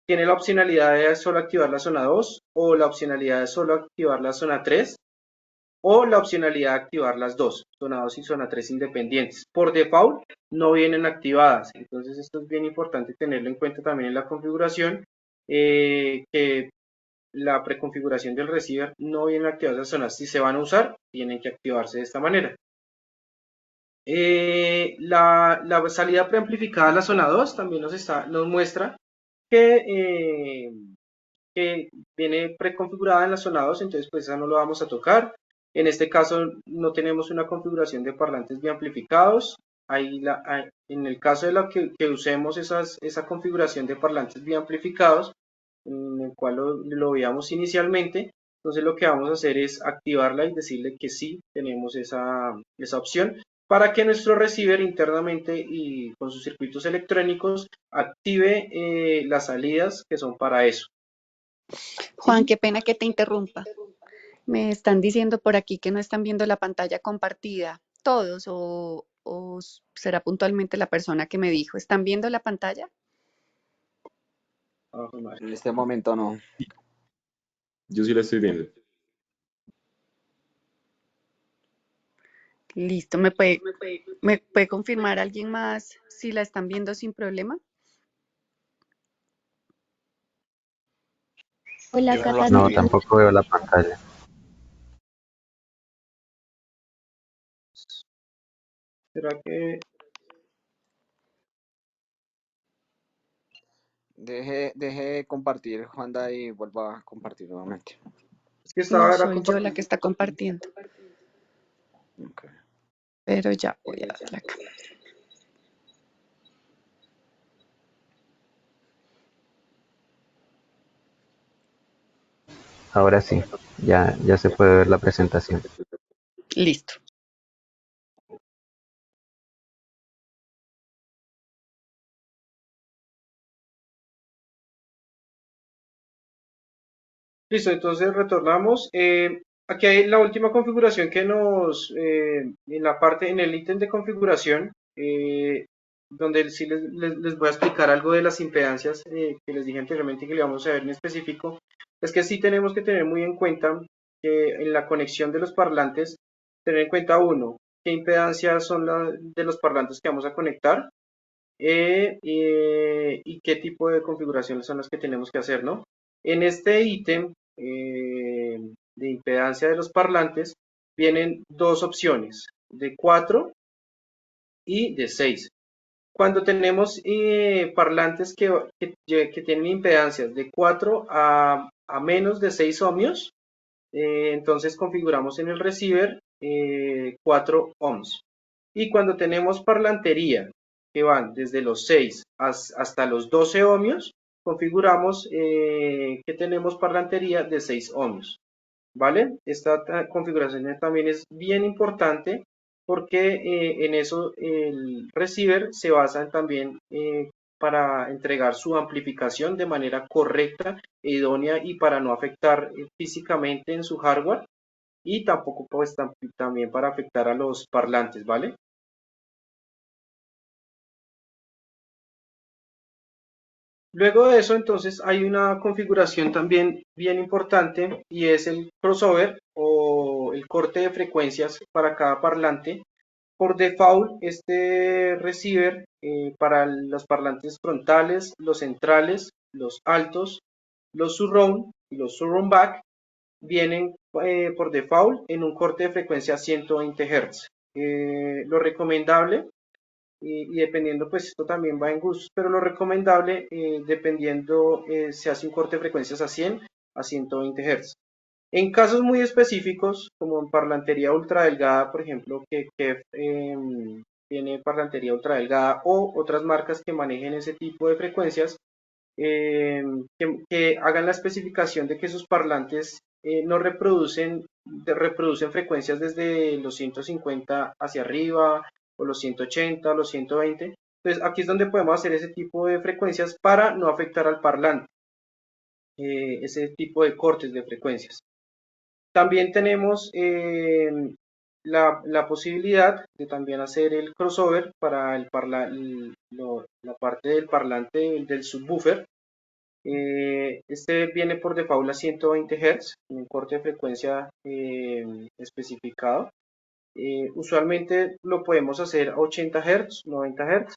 Tiene la opcionalidad de solo activar la zona 2 o la opcionalidad de solo activar la zona 3 o la opcionalidad de activar las dos, zona 2 y zona 3 independientes. Por default no vienen activadas, entonces esto es bien importante tenerlo en cuenta también en la configuración, que la preconfiguración del receiver no vienen activadas las zonas. Si se van a usar, tienen que activarse de esta manera. La salida preamplificada a la zona 2 también nos muestra que viene preconfigurada en la zona 2, entonces pues esa no lo vamos a tocar. En este caso no tenemos una configuración de parlantes biamplificados. En el caso de la que usemos esa configuración de parlantes biamplificados, en el cual lo veíamos inicialmente, Entonces lo que vamos a hacer es activarla y decirle que sí tenemos esa opción para que nuestro receiver internamente y con sus circuitos electrónicos active las salidas que son para eso. Juan, qué pena que te interrumpa. Me están diciendo por aquí que no están viendo la pantalla compartida. ¿Todos o será puntualmente la persona que me dijo? ¿Están viendo la pantalla? Ah, jue madre. En este momento no. Yo sí la estoy viendo. Listo, me puede confirmar alguien más si la están viendo sin problema? Hola, Yo no lo Cata, estoy No, viendo. tampoco veo la pantalla. ¿Será que Deje de compartir, Juanda, y vuelva a compartir nuevamente. es que No estaba era soy yo la compartiendo? que está compartiendo, Ok. pero ya voy a darle acá. Ahora sí, ya se puede ver la presentación. Listo. Listo, entonces retornamos. Aquí hay la última configuración que en la parte, en el ítem de configuración, donde sí les voy a explicar algo de las impedancias que les dije anteriormente que le vamos a ver en específico. Es que sí tenemos que tener muy en cuenta que en la conexión de los parlantes, tener en cuenta uno, qué impedancias son las de los parlantes que vamos a conectar y qué tipo de configuraciones son las que tenemos que hacer, ¿no? En este ítem de impedancia de los parlantes vienen dos opciones, de 4 y de 6. Cuando tenemos parlantes que tienen impedancias de 4 a menos de 6 ohmios, entonces configuramos en el receiver 4 ohms. Y cuando tenemos parlantería que van desde los 6 hasta los 12 ohmios, configuramos que tenemos parlantería de 6 ohmios. ¿Vale? Esta configuración también es bien importante porque en eso el receiver se basa también para entregar su amplificación de manera correcta e idónea y para no afectar físicamente en su hardware y tampoco pues también para afectar a los parlantes, ¿vale? Luego de eso, entonces, hay una configuración también bien importante y es el crossover o el corte de frecuencias para cada parlante. Por default, este receiver para los parlantes frontales, los centrales, los altos, los surround y los surround back vienen por default en un corte de frecuencia 120 Hz. Lo recomendable y dependiendo, pues esto también va en gustos, pero lo recomendable, dependiendo, se hace un corte de frecuencias a 100 a 120 Hz. En casos muy específicos, como en parlantería ultra delgada, por ejemplo, que tiene parlantería ultra delgada o otras marcas que manejen ese tipo de frecuencias, que hagan la especificación de que sus parlantes no reproducen frecuencias desde los 150 hacia arriba o los 180 o los 120. Entonces aquí es donde podemos hacer ese tipo de frecuencias para no afectar al parlante, ese tipo de cortes de frecuencias. También tenemos la posibilidad de también hacer el crossover para la parte del parlante del subwoofer. Este viene por default a 120 Hz, un corte de frecuencia especificado. Usualmente lo podemos hacer a 80 Hz, 90 Hz.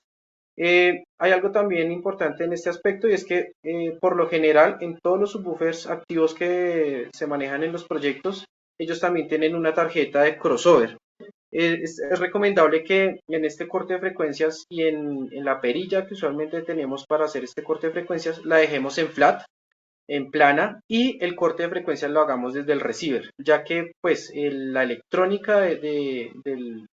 Hay algo también importante en este aspecto y es que por lo general en todos los subwoofers activos que se manejan en los proyectos, ellos también tienen una tarjeta de crossover. Es recomendable que en este corte de frecuencias y en la perilla que usualmente tenemos para hacer este corte de frecuencias, la dejemos en flat, en plana, y el corte de frecuencias lo hagamos desde el receiver, ya que pues la electrónica del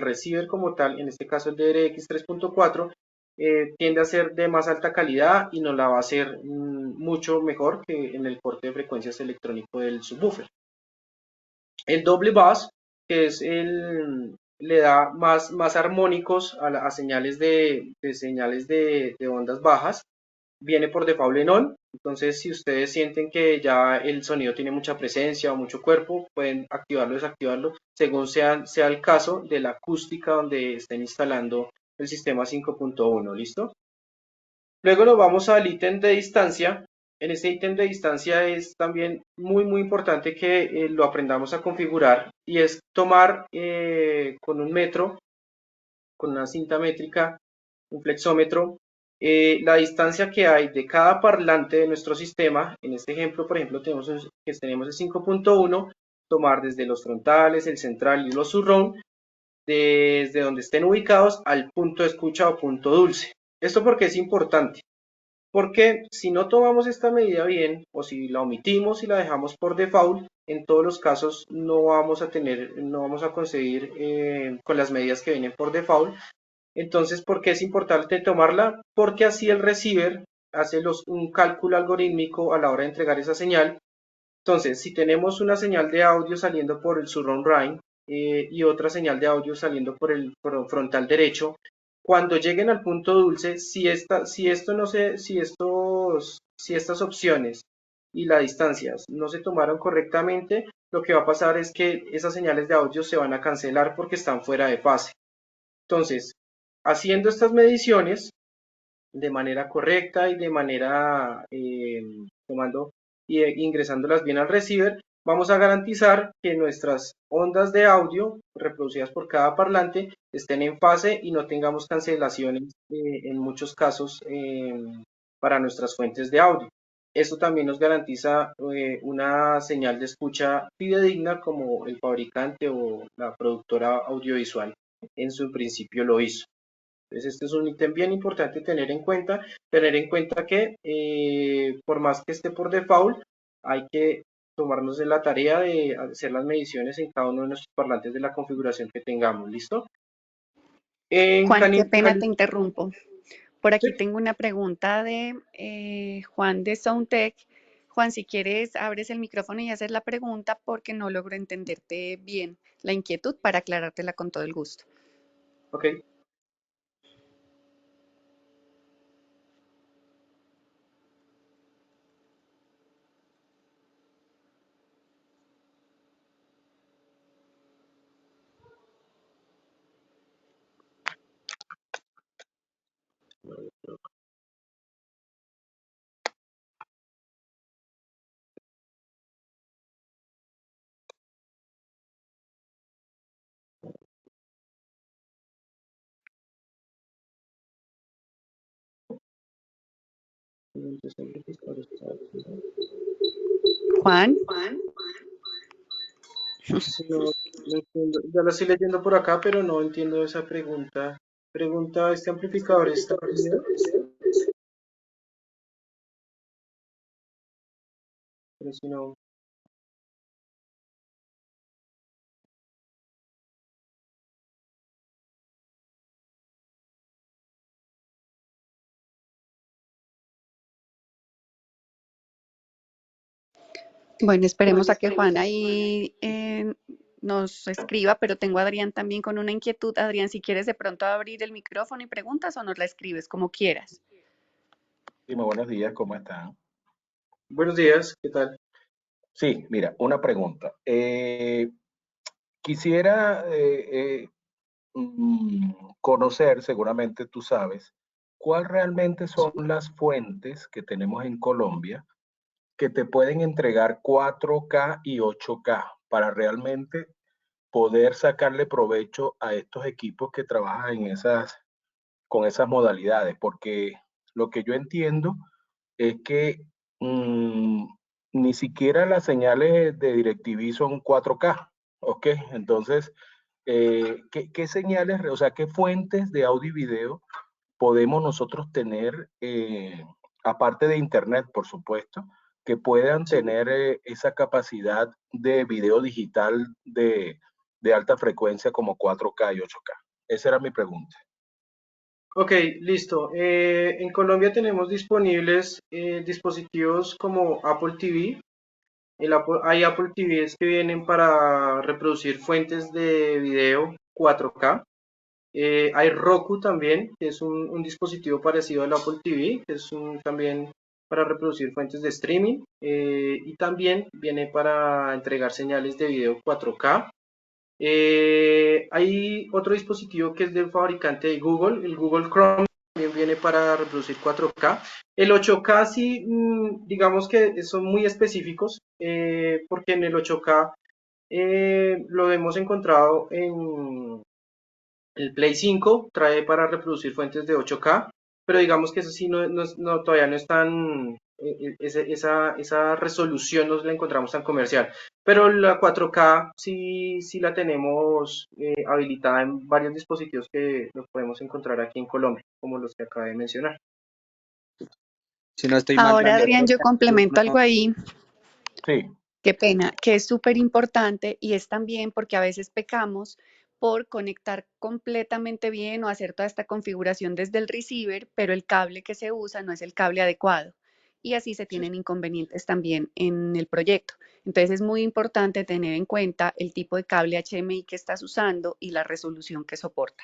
receiver como tal, en este caso el DRX 3.4, tiende a ser de más alta calidad y nos la va a hacer mucho mejor que en el corte de frecuencias electrónico del subwoofer. El doble bus, que es le da más armónicos a señales de ondas bajas, viene por default en on. Entonces, si ustedes sienten que ya el sonido tiene mucha presencia o mucho cuerpo, pueden activarlo o desactivarlo según sea el caso de la acústica donde estén instalando el sistema 5.1. ¿Listo? Luego nos vamos al ítem de distancia. En este ítem de distancia es también muy importante que lo aprendamos a configurar, y es tomar con un metro, con una cinta métrica, un flexómetro, la distancia que hay de cada parlante de nuestro sistema. En este ejemplo, por ejemplo, tenemos el 5.1, tomar desde los frontales, el central y los surround, desde donde estén ubicados al punto de escucha o punto dulce. ¿Esto porque es importante? Porque si no tomamos esta medida bien, o si la omitimos y la dejamos por default, en todos los casos no vamos a conseguir con las medidas que vienen por default. Entonces, ¿por qué es importante tomarla? Porque así el receiver hace un cálculo algorítmico a la hora de entregar esa señal. Entonces, si tenemos una señal de audio saliendo por el surround right y otra señal de audio saliendo por el frontal derecho, cuando lleguen al punto dulce, si estas opciones y las distancias no se tomaron correctamente, lo que va a pasar es que esas señales de audio se van a cancelar porque están fuera de fase. Entonces, haciendo estas mediciones de manera correcta y de manera tomando ingresándolas bien al receiver, vamos a garantizar que nuestras ondas de audio reproducidas por cada parlante estén en fase y no tengamos cancelaciones en muchos casos para nuestras fuentes de audio. Esto también nos garantiza una señal de escucha fidedigna, como el fabricante o la productora audiovisual en su principio lo hizo. Entonces, este es un ítem bien importante tener en cuenta que por más que esté por default, hay que tomarnos de la tarea de hacer las mediciones en cada uno de nuestros parlantes de la configuración que tengamos. ¿Listo? Juan, qué pena te interrumpo. Por aquí Sí. tengo una pregunta de Juan de Soundtech. Juan, si quieres, abres el micrófono y haces la pregunta porque no logro entenderte bien la inquietud para aclarártela con todo el gusto. Ok. Juan, No, no entiendo. Ya la estoy leyendo por acá, pero no entiendo esa pregunta. Pregunta, ¿este amplificador está prendido? Pero si no. bueno, esperemos a que Juan ahí nos escriba, pero tengo a Adrián también con una inquietud. Adrián, si quieres de pronto abrir el micrófono y preguntas o nos la escribes, como quieras. Sí, muy buenos días, ¿cómo están? Buenos días, ¿qué tal? Sí, mira, una pregunta. Quisiera conocer, seguramente tú sabes, cuál realmente son las fuentes que tenemos en Colombia que te pueden entregar 4K y 8K para realmente poder sacarle provecho a estos equipos que trabajan con esas modalidades, porque lo que yo entiendo es que mm, ni siquiera las señales de DirecTV son 4K, ¿ok? Entonces, ¿qué señales, o sea, qué fuentes de audio y video podemos nosotros tener, aparte de Internet, por supuesto, que puedan Sí. tener esa capacidad de video digital de alta frecuencia como 4K y 8K? Esa era mi pregunta. Ok, listo. En Colombia tenemos disponibles dispositivos como Apple TV. Hay Apple TVs que vienen para reproducir fuentes de video 4K. Hay Roku también, que es un dispositivo parecido al Apple TV, que es también para reproducir fuentes de streaming. Y también viene para entregar señales de video 4K. Hay otro dispositivo que es del fabricante de Google, el Google Chrome, también viene para reproducir 4K. El 8K sí, digamos que son muy específicos, porque en el 8K lo hemos encontrado en el Play 5, trae para reproducir fuentes de 8K, pero digamos que eso sí todavía no es tan, esa resolución no la encontramos tan comercial. Pero la 4K sí la tenemos habilitada en varios dispositivos que los podemos encontrar aquí en Colombia, como los que acabé de mencionar. Si no estoy mal, Ahora, también Adrián, yo podría ser complemento algo ahí. Sí, Qué pena, que es súper importante y es también porque a veces pecamos por conectar completamente bien o hacer toda esta configuración desde el receiver, pero el cable que se usa no es el cable adecuado. Y así se Sí. tienen inconvenientes también en el proyecto. Entonces es muy importante tener en cuenta el tipo de cable HDMI que estás usando y la resolución que soporta.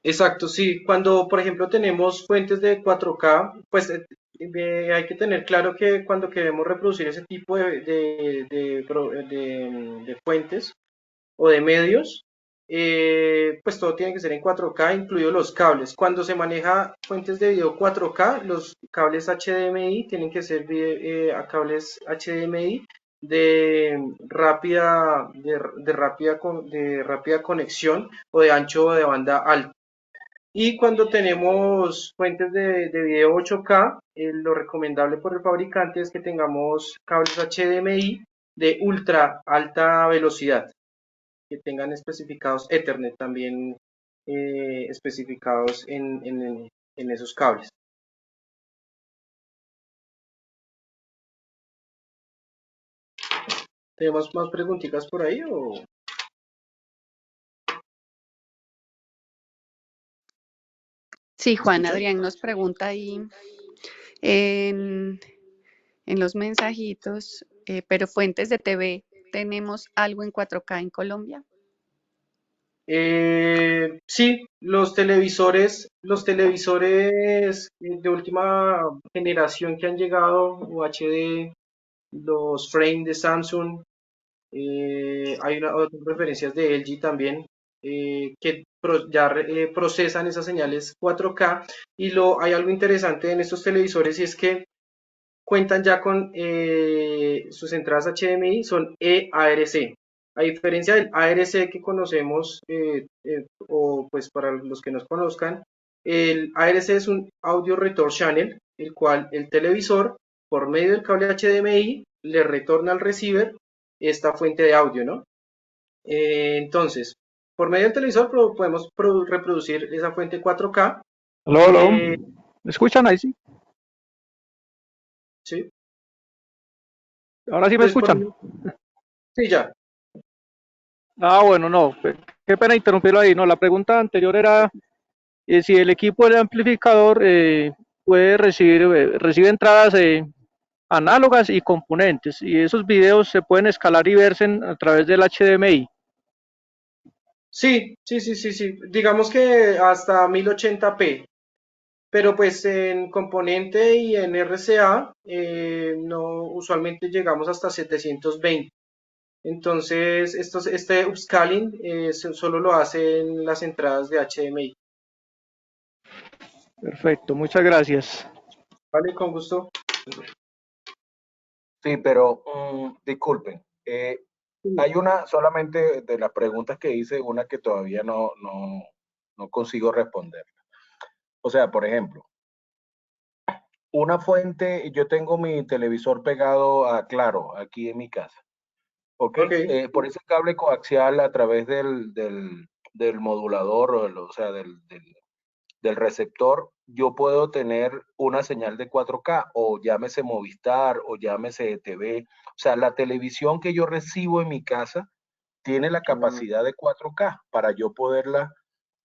Exacto, sí. Cuando, por ejemplo, tenemos fuentes de 4K, pues hay que tener claro que cuando queremos reproducir ese tipo de fuentes o de medios, pues todo tiene que ser en 4K, incluidos los cables. Cuando se maneja fuentes de video 4K, los cables HDMI tienen que ser a cables HDMI de rápida conexión o de ancho de banda alto. Y cuando tenemos fuentes de video 8K, lo recomendable por el fabricante es que tengamos cables HDMI de ultra alta velocidad, que tengan especificados Ethernet también especificados en esos cables. ¿Tenemos más preguntitas por ahí o...? Sí, ¿Me Juan escuchan? Adrián nos pregunta ahí en, en los mensajitos, pero fuentes de TV, ¿tenemos algo en 4K en Colombia? Sí, los televisores de última generación que han llegado, UHD, los Frame de Samsung, hay otras referencias de LG también, que ya procesan esas señales 4K. Y hay algo interesante en estos televisores y es que cuentan ya con sus entradas HDMI, son eARC. A diferencia del ARC que conocemos, o pues para los que nos conozcan, el ARC es un Audio Return Channel, el cual el televisor, por medio del cable HDMI, le retorna al receiver esta fuente de audio, ¿no? Entonces, por medio del televisor podemos reproducir esa fuente 4K. Aló, aló. ¿Me escuchan ahí? Sí. ¿Sí? Ahora sí me Pues escuchan. sí, ya. Ah, bueno, no. Qué pena interrumpirlo ahí. No, la pregunta anterior era si el equipo del amplificador puede recibe entradas análogas y componentes. Y esos videos se pueden escalar y verse a través del HDMI. Sí, sí, sí, sí, sí. Digamos que hasta 1080p, pero pues en componente y en RCA no, usualmente llegamos hasta 720. Entonces, este upscaling solo lo hacen las entradas de HDMI. Perfecto, muchas gracias. Vale, con gusto. sí, pero disculpen. Hay una solamente de las preguntas que hice, una que todavía no consigo responder. O sea, por ejemplo, una fuente, yo tengo mi televisor pegado a Claro aquí en mi casa. ¿Ok? Ok. Por ese cable coaxial a través del modulador, o sea, del receptor, yo puedo tener una señal de 4K, o llámese Movistar, o llámese TV. O sea, la televisión que yo recibo en mi casa tiene la capacidad de 4K para yo poderla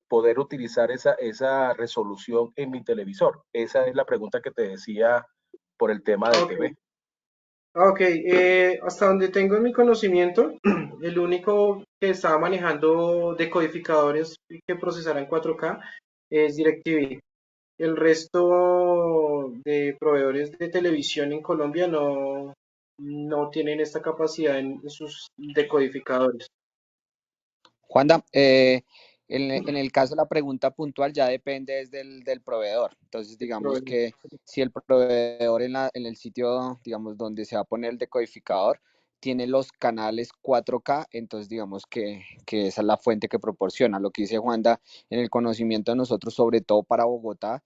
poder utilizar esa resolución en mi televisor? Esa es la pregunta que te decía por el tema de Ok. TV. Ok, hasta donde tengo en mi conocimiento, el único que estaba manejando decodificadores que procesaran 4K es DirecTV. El resto de proveedores de televisión en Colombia no tienen esta capacidad en sus decodificadores. Juanda, en el caso de la pregunta puntual ya depende es del proveedor. Entonces, digamos que si el proveedor en el sitio, digamos, donde se va a poner el decodificador, tiene los canales 4K, entonces digamos que esa es la fuente que proporciona. Lo que dice Juanda, en el conocimiento de nosotros, sobre todo para Bogotá,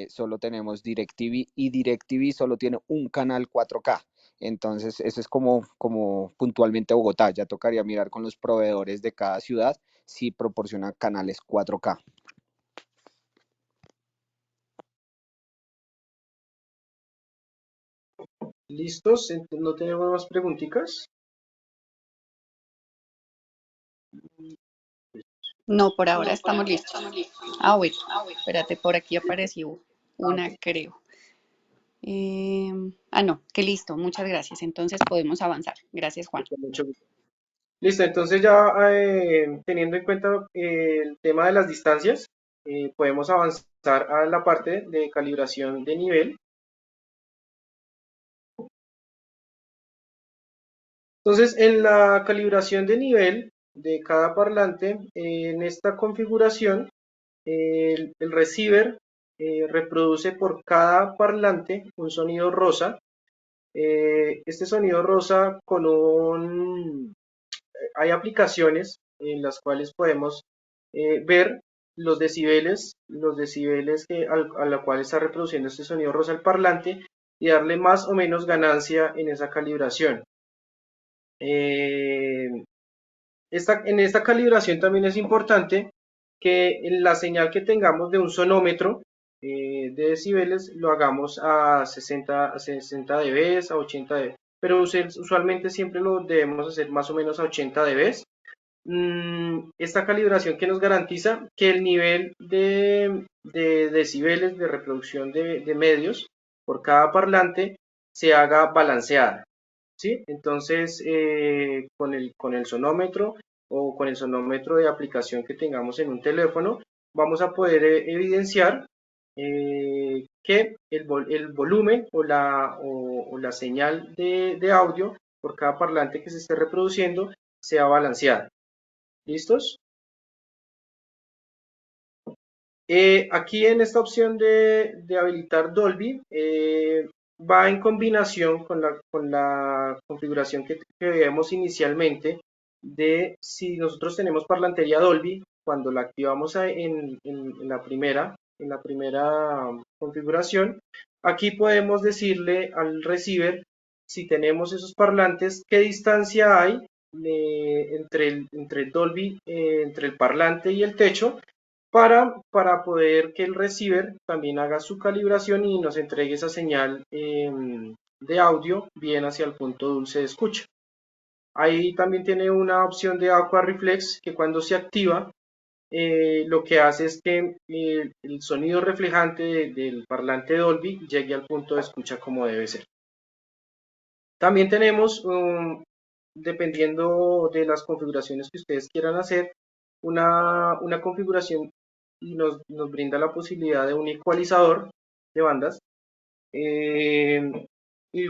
solo tenemos DirecTV y DirecTV solo tiene un canal 4K. Entonces, eso es como puntualmente Bogotá. Ya tocaría mirar con los proveedores de cada ciudad si proporciona canales 4K. ¿Listos? ¿No tenemos más preguntitas? No, por ahora estamos listos. Ah, bueno, espérate, por aquí apareció una, creo. No, que listo, muchas gracias. Entonces podemos avanzar. Gracias, Juan. Con mucho gusto. Listo, entonces ya teniendo en cuenta el tema de las distancias, podemos avanzar a la parte de calibración de nivel. Entonces, en la calibración de nivel de cada parlante, en esta configuración, el receiver reproduce por cada parlante un sonido rosa. Este sonido rosa hay aplicaciones en las cuales podemos ver los decibeles a la cual está reproduciendo este sonido rosa el parlante y darle más o menos ganancia en esa calibración. En esta calibración también es importante que la señal que tengamos de un sonómetro de decibeles lo hagamos a 60 dB, a 80 dB, pero usualmente siempre lo debemos hacer más o menos a 80 dB. Esta calibración que nos garantiza que el nivel de decibeles de reproducción de medios por cada parlante se haga balanceada. ¿Sí? Entonces, con el sonómetro o con el sonómetro de aplicación que tengamos en un teléfono, vamos a poder evidenciar que el volumen o la señal de audio por cada parlante que se esté reproduciendo sea balanceada. ¿Listos? Aquí en esta opción de habilitar Dolby, va en combinación con la configuración que vemos inicialmente de si nosotros tenemos parlantería Dolby, cuando la activamos en la primera configuración, aquí podemos decirle al receiver si tenemos esos parlantes, qué distancia hay entre el Dolby, entre el parlante y el techo, para poder que el receiver también haga su calibración y nos entregue esa señal de audio bien hacia el punto dulce de escucha. Ahí también tiene una opción de Aqua Reflex que cuando se activa lo que hace es que el sonido reflejante del parlante Dolby llegue al punto de escucha como debe ser. También tenemos, dependiendo de las configuraciones que ustedes quieran hacer, una configuración y nos brinda la posibilidad de un ecualizador de bandas, el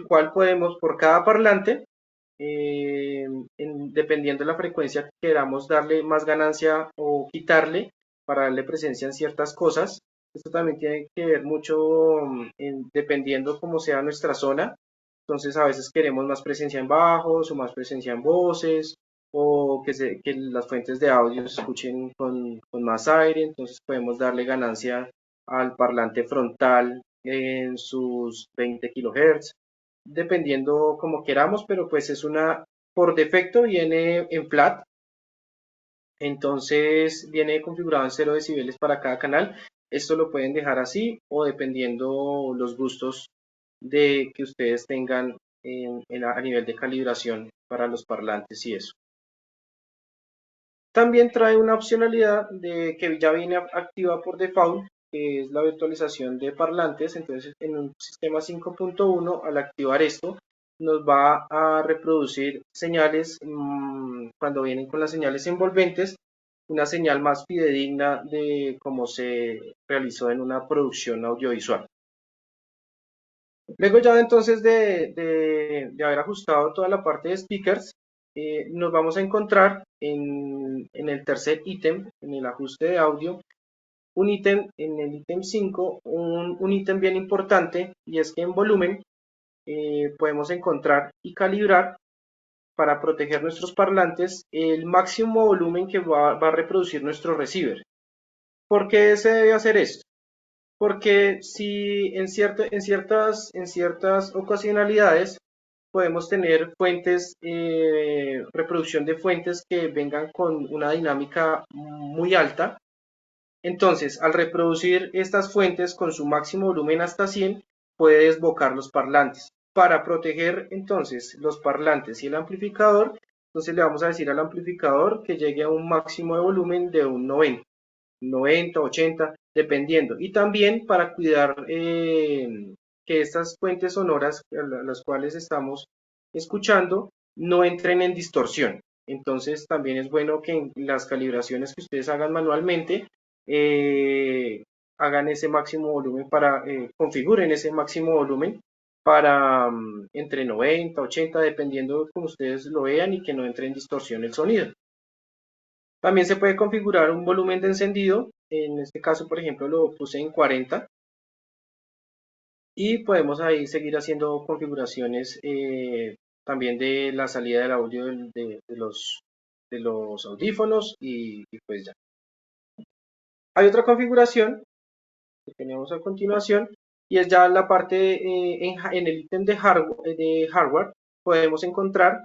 cual podemos por cada parlante, dependiendo de la frecuencia que queramos darle más ganancia o quitarle para darle presencia en ciertas cosas. Esto también tiene que ver mucho dependiendo cómo sea nuestra zona. Entonces a veces queremos más presencia en bajos o más presencia en voces o que las fuentes de audio se escuchen con más aire, entonces podemos darle ganancia al parlante frontal en sus 20 kHz, dependiendo como queramos, pero pues por defecto viene en flat, entonces viene configurado en 0 decibeles para cada canal. Esto lo pueden dejar así o dependiendo los gustos de que ustedes tengan a nivel de calibración para los parlantes y eso. También trae una opcionalidad de que ya viene activa por default, que es la virtualización de parlantes. Entonces, en un sistema 5.1, al activar esto, nos va a reproducir señales cuando vienen con las señales envolventes, una señal más fidedigna de cómo se realizó en una producción audiovisual. Luego ya entonces de haber ajustado toda la parte de speakers, nos vamos a encontrar en el tercer ítem, en el ajuste de audio, un ítem, en el ítem 5, un ítem bien importante, y es que en volumen podemos encontrar y calibrar para proteger nuestros parlantes el máximo volumen que va a reproducir nuestro receiver. ¿Por qué se debe hacer esto? Porque si en ciertas ocasionalidades podemos tener fuentes, reproducción de fuentes que vengan con una dinámica muy alta, entonces al reproducir estas fuentes con su máximo volumen hasta 100, puede desbocar los parlantes. Para proteger entonces los parlantes y el amplificador, entonces le vamos a decir al amplificador que llegue a un máximo de volumen de un 90, 80, dependiendo. Y también para cuidar que estas fuentes sonoras, las cuales estamos escuchando, no entren en distorsión. Entonces también es bueno que en las calibraciones que ustedes hagan manualmente, hagan ese máximo volumen configuren ese máximo volumen para entre 90, 80, dependiendo de cómo ustedes lo vean, y que no entre en distorsión el sonido. También se puede configurar un volumen de encendido. En este caso, por ejemplo, lo puse en 40. Y podemos ahí seguir haciendo configuraciones también de la salida del audio de los audífonos, y pues ya. Hay otra configuración que tenemos a continuación, y es ya la parte en el ítem de hardware podemos encontrar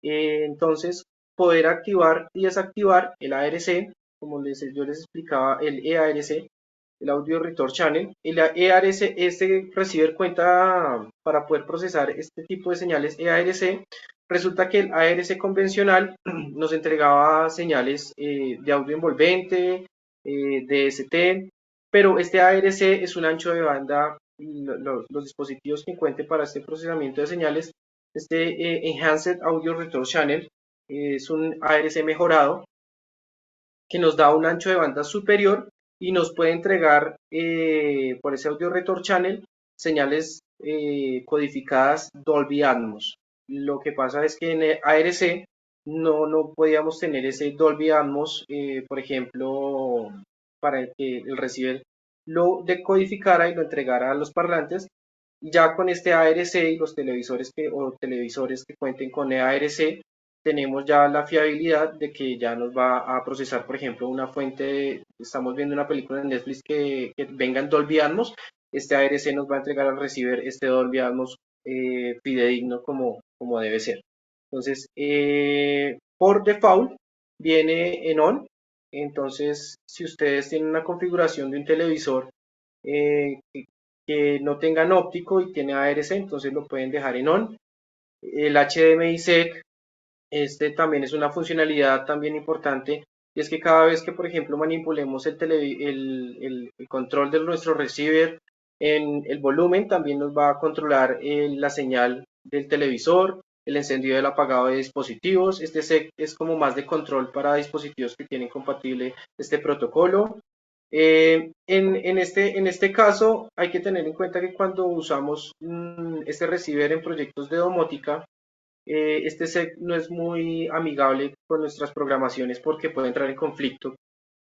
entonces poder activar y desactivar el ARC, como yo les explicaba, el EARC, el Audio Return Channel. El EARC, este receiver cuenta para poder procesar este tipo de señales EARC. Resulta que el ARC convencional nos entregaba señales de audio envolvente, DST, pero este ARC es un ancho de banda. Los dispositivos que cuenten para este procesamiento de señales, este Enhanced Audio Return Channel, es un ARC mejorado que nos da un ancho de banda superior y nos puede entregar por ese Audio Return Channel señales codificadas Dolby Atmos. Lo que pasa es que en el ARC no podíamos tener ese Dolby Atmos, por ejemplo, para que el receiver lo decodificara y lo entregara a los parlantes. Ya con este ARC y los televisores que cuenten con ARC, tenemos ya la fiabilidad de que ya nos va a procesar, por ejemplo, una fuente. Estamos viendo una película en Netflix que venga en Dolby Atmos, este ARC nos va a entregar al receiver este Dolby Atmos fidedigno como debe ser. Entonces, por default viene en on. Entonces, si ustedes tienen una configuración de un televisor que no tengan óptico y tiene ARC, entonces lo pueden dejar en on. El HDMI SEC, este también es una funcionalidad también importante, y es que cada vez que, por ejemplo, manipulemos el control de nuestro receiver en el volumen, también nos va a controlar la señal del televisor, el encendido y el apagado de dispositivos. Este SEC es como más de control para dispositivos que tienen compatible este protocolo. En este caso hay que tener en cuenta que cuando usamos este receiver en proyectos de domótica, este SEC no es muy amigable con nuestras programaciones, porque puede entrar en conflicto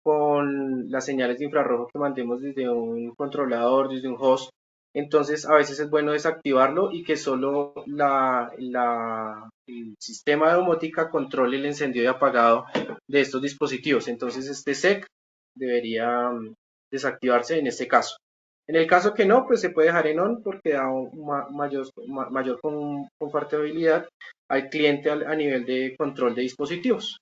con las señales de infrarrojo que mandemos desde un controlador, desde un host. Entonces a veces es bueno desactivarlo y que solo el sistema de domótica controle el encendido y apagado de estos dispositivos. Entonces este SEC debería desactivarse en este caso. En el caso que no, pues se puede dejar en on, porque da mayor confortabilidad al cliente a nivel de control de dispositivos.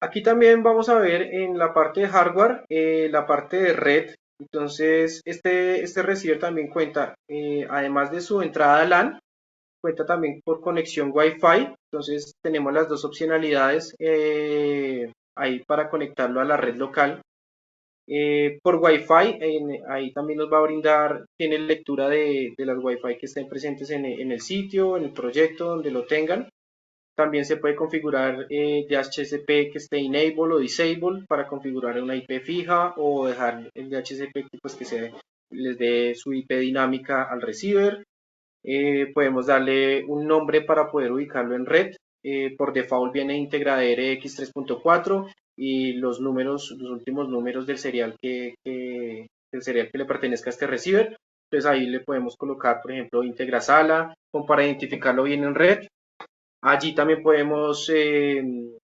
Aquí también vamos a ver en la parte de hardware, la parte de red. Entonces este receiver también cuenta, además de su entrada LAN, cuenta también por conexión Wi-Fi, entonces tenemos las dos opcionalidades ahí para conectarlo a la red local. Por Wi-Fi, ahí también nos va a brindar, tiene lectura de las Wi-Fi que estén presentes en el sitio, en el proyecto, donde lo tengan. También se puede configurar DHCP que esté enable o disable para configurar una IP fija o dejar el DHCP pues, que les dé su IP dinámica al receiver. Podemos darle un nombre para poder ubicarlo en red. Por default viene IntegraDR X3.4 y los últimos números del serial que le pertenezca a este receiver. Entonces ahí le podemos colocar, por ejemplo, IntegraSala, como para identificarlo bien en red. Allí también podemos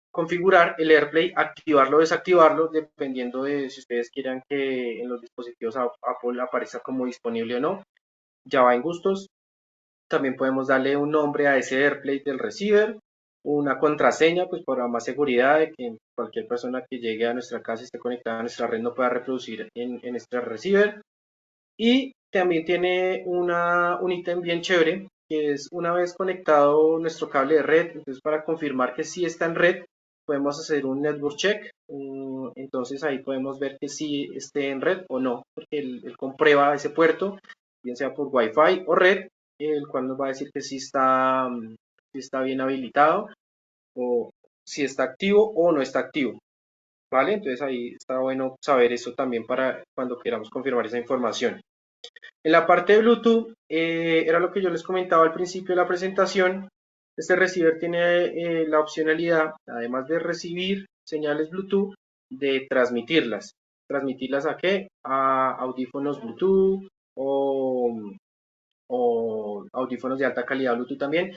configurar el AirPlay, activarlo o desactivarlo, dependiendo de si ustedes quieran que en los dispositivos Apple aparezca como disponible o no. Ya va en gustos. También podemos darle un nombre a ese AirPlay del receiver, una contraseña, pues para más seguridad de que cualquier persona que llegue a nuestra casa y esté conectada a nuestra red no pueda reproducir en este receiver. Y también tiene un ítem bien chévere, que es una vez conectado nuestro cable de red, entonces para confirmar que sí está en red, podemos hacer un network check. Entonces ahí podemos ver que sí esté en red o no, porque él comprueba ese puerto, bien sea por Wi-Fi o red, el cual nos va a decir que sí está bien habilitado o si está activo o no está activo. ¿Vale? Entonces ahí está bueno saber eso también para cuando queramos confirmar esa información. En la parte de Bluetooth, era lo que yo les comentaba al principio de la presentación. Este receiver tiene la opcionalidad, además de recibir señales Bluetooth, de transmitirlas. ¿Transmitirlas a qué? A audífonos Bluetooth o audífonos de alta calidad Bluetooth también.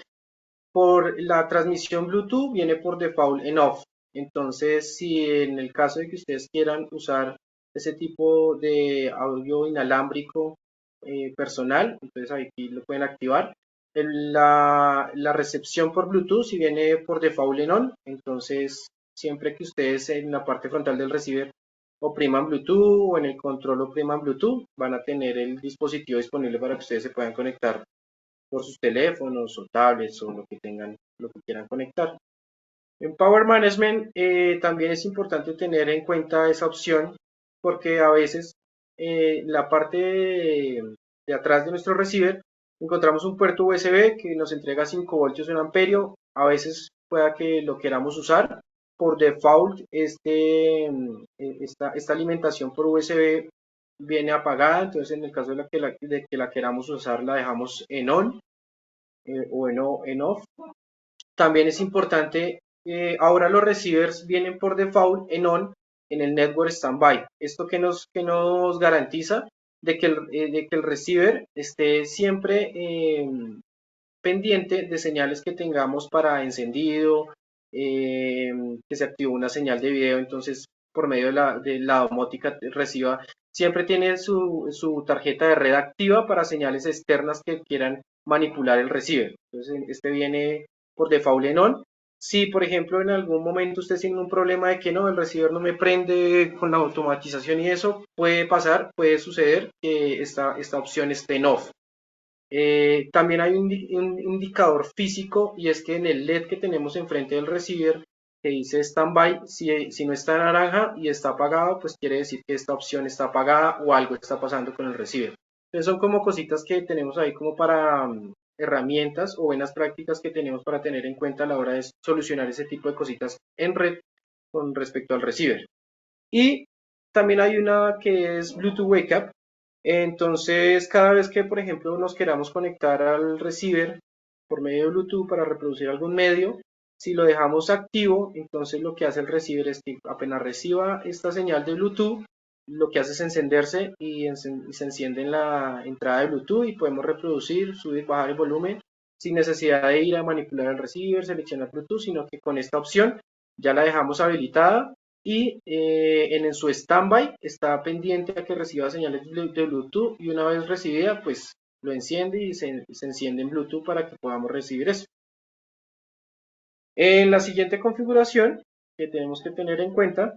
Por la transmisión Bluetooth viene por default en off. Entonces, si en el caso de que ustedes quieran usar ese tipo de audio inalámbrico personal, entonces aquí lo pueden activar. La recepción por Bluetooth si viene por default en on, entonces siempre que ustedes en la parte frontal del receiver opriman Bluetooth o en el control opriman Bluetooth, van a tener el dispositivo disponible para que ustedes se puedan conectar por sus teléfonos o tablets o lo que tengan, lo que quieran conectar. En Power Management también es importante tener en cuenta esa opción porque a veces la parte de atrás de nuestro receiver encontramos un puerto USB que nos entrega 5 voltios en amperio. A veces pueda que lo queramos usar. Por default, esta alimentación por USB viene apagada, entonces en el caso de que la queramos usar la dejamos en on o en off. También es importante, ahora los receivers vienen por default en on en el network standby. Esto que nos garantiza de que el receiver esté siempre pendiente de señales que tengamos para encendido, que se activó una señal de video, entonces por medio de la domótica reciba, siempre tiene su tarjeta de red activa para señales externas que quieran manipular el receiver. Entonces este viene por default en on. Si por ejemplo en algún momento usted tiene un problema de que no, el receiver no me prende con la automatización y eso, puede pasar, puede suceder que esta opción esté en off. También hay un indicador físico y es que en el LED que tenemos enfrente del receiver que dice standby, si no está naranja y está apagado, pues quiere decir que esta opción está apagada o algo está pasando con el receiver. Entonces son como cositas que tenemos ahí como para herramientas o buenas prácticas que tenemos para tener en cuenta a la hora de solucionar ese tipo de cositas en red con respecto al receiver. Y también hay una que es Bluetooth Wake Up. Entonces, cada vez que, por ejemplo, nos queramos conectar al receiver por medio de Bluetooth para reproducir algún medio, si lo dejamos activo, entonces lo que hace el receiver es que apenas reciba esta señal de Bluetooth, lo que hace es encenderse y se enciende en la entrada de Bluetooth y podemos reproducir, subir, bajar el volumen sin necesidad de ir a manipular el receiver, seleccionar Bluetooth, sino que con esta opción ya la dejamos habilitada y en su standby está pendiente a que reciba señales de Bluetooth y una vez recibida pues lo enciende y se enciende en Bluetooth para que podamos recibir eso. En la siguiente configuración que tenemos que tener en cuenta,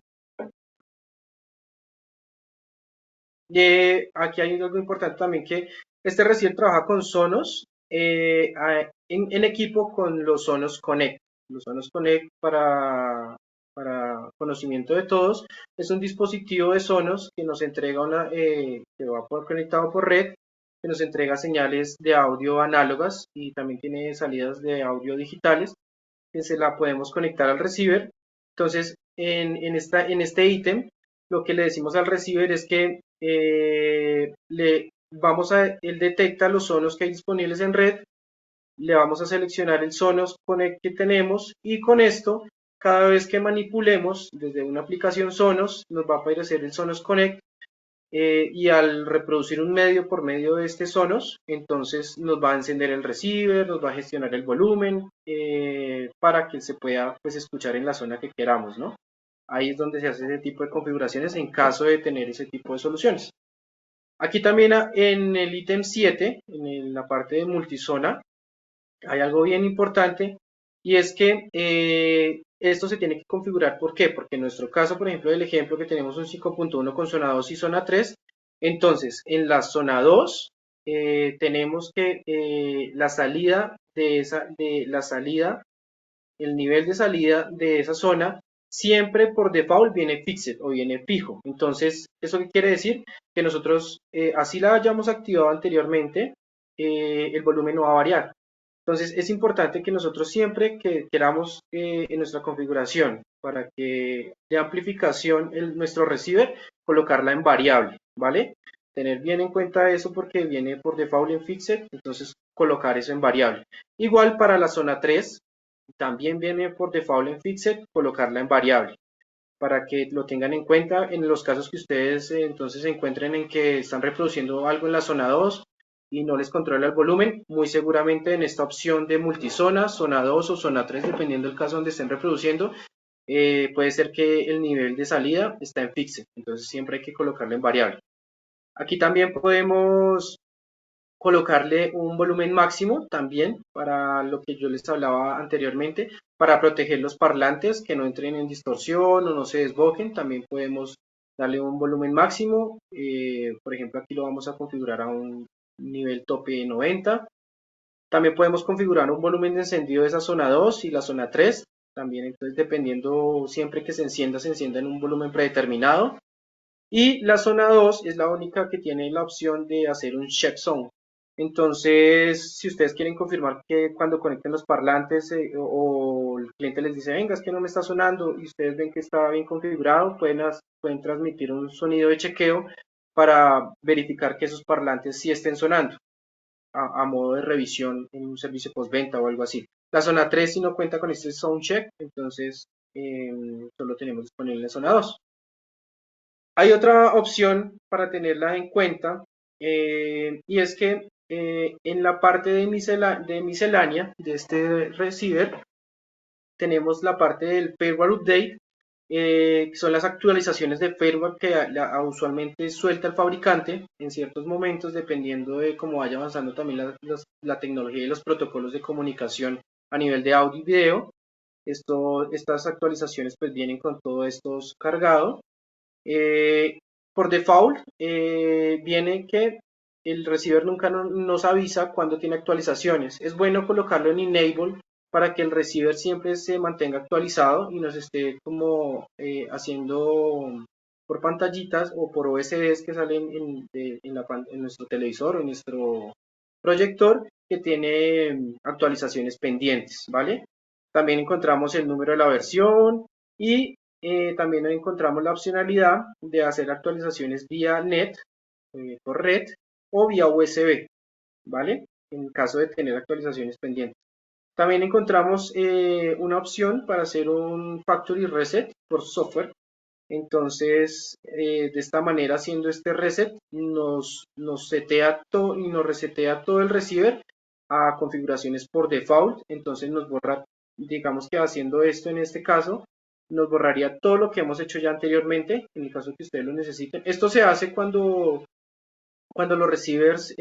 aquí hay algo importante también, que este receiver trabaja con Sonos en equipo con los Sonos Connect. Los Sonos Connect, para conocimiento de todos, es un dispositivo de Sonos que nos entrega que va conectado por red, que nos entrega señales de audio análogas y también tiene salidas de audio digitales que se la podemos conectar al receiver. Entonces, en este ítem, lo que le decimos al receiver es que él detecta los Sonos que hay disponibles en red, le vamos a seleccionar el Sonos Connect que tenemos y con esto, cada vez que manipulemos desde una aplicación Sonos, nos va a aparecer el Sonos Connect y al reproducir un medio por medio de este Sonos, entonces nos va a encender el receiver, nos va a gestionar el volumen para que se pueda pues, escuchar en la zona que queramos, ¿no? Ahí es donde se hace ese tipo de configuraciones en caso de tener ese tipo de soluciones. Aquí también en el ítem 7, en la parte de multizona, hay algo bien importante y es que esto se tiene que configurar. ¿Por qué? Porque en nuestro caso, por ejemplo, del ejemplo que tenemos un 5.1 con zona 2 y zona 3, entonces en la zona 2 tenemos que la salida el nivel de salida de esa zona siempre por default viene fixed o viene fijo. Entonces, ¿eso qué quiere decir? Que nosotros, así la hayamos activado anteriormente, el volumen no va a variar. Entonces es importante que nosotros siempre que queramos en nuestra configuración para que de amplificación nuestro receiver, colocarla en variable, ¿vale? Tener bien en cuenta eso porque viene por default en fixed, entonces colocar eso en variable. Igual para la zona 3, también viene por default en fixed, colocarla en variable para que lo tengan en cuenta en los casos que ustedes entonces se encuentren en que están reproduciendo algo en la zona 2 y no les controla el volumen, muy seguramente en esta opción de multizona, zona 2 o zona 3, dependiendo del caso donde estén reproduciendo, puede ser que el nivel de salida está en fixed, entonces siempre hay que colocarlo en variable. Aquí también podemos colocarle un volumen máximo también para lo que yo les hablaba anteriormente, para proteger los parlantes que no entren en distorsión o no se desboquen. También podemos darle un volumen máximo, por ejemplo aquí lo vamos a configurar a un nivel tope 90. También podemos configurar un volumen de encendido de esa zona 2 y la zona 3, también entonces dependiendo siempre que se encienda en un volumen predeterminado. Y la zona 2 es la única que tiene la opción de hacer un checksum. Entonces, si ustedes quieren confirmar que cuando conecten los parlantes o el cliente les dice, venga, es que no me está sonando y ustedes ven que está bien configurado, pueden transmitir un sonido de chequeo para verificar que esos parlantes sí estén sonando a modo de revisión en un servicio postventa o algo así. La zona 3 si no cuenta con este sound check, entonces solo tenemos disponible en la zona 2. Hay otra opción para tenerla en cuenta y es que en la parte de miscelánea de este receiver tenemos la parte del firmware update, que son las actualizaciones de firmware que usualmente suelta el fabricante en ciertos momentos dependiendo de cómo vaya avanzando también la tecnología y los protocolos de comunicación a nivel de audio y video. Estas actualizaciones pues vienen con todo esto cargado. Por default viene que el receiver nunca nos avisa cuando tiene actualizaciones. Es bueno colocarlo en enable para que el receiver siempre se mantenga actualizado y nos esté como haciendo por pantallitas o por OSDs que salen en nuestro televisor o en nuestro proyector que tiene actualizaciones pendientes, ¿vale? También encontramos el número de la versión y también encontramos la opcionalidad de hacer actualizaciones vía net, por red o vía USB, ¿vale? En caso de tener actualizaciones pendientes. También encontramos una opción para hacer un factory reset por software. Entonces, de esta manera, haciendo este reset, nos setea todo y nos resetea todo el receiver a configuraciones por default. Entonces nos borra, digamos que haciendo esto en este caso, nos borraría todo lo que hemos hecho ya anteriormente, en el caso que ustedes lo necesiten. Esto se hace cuando los receivers,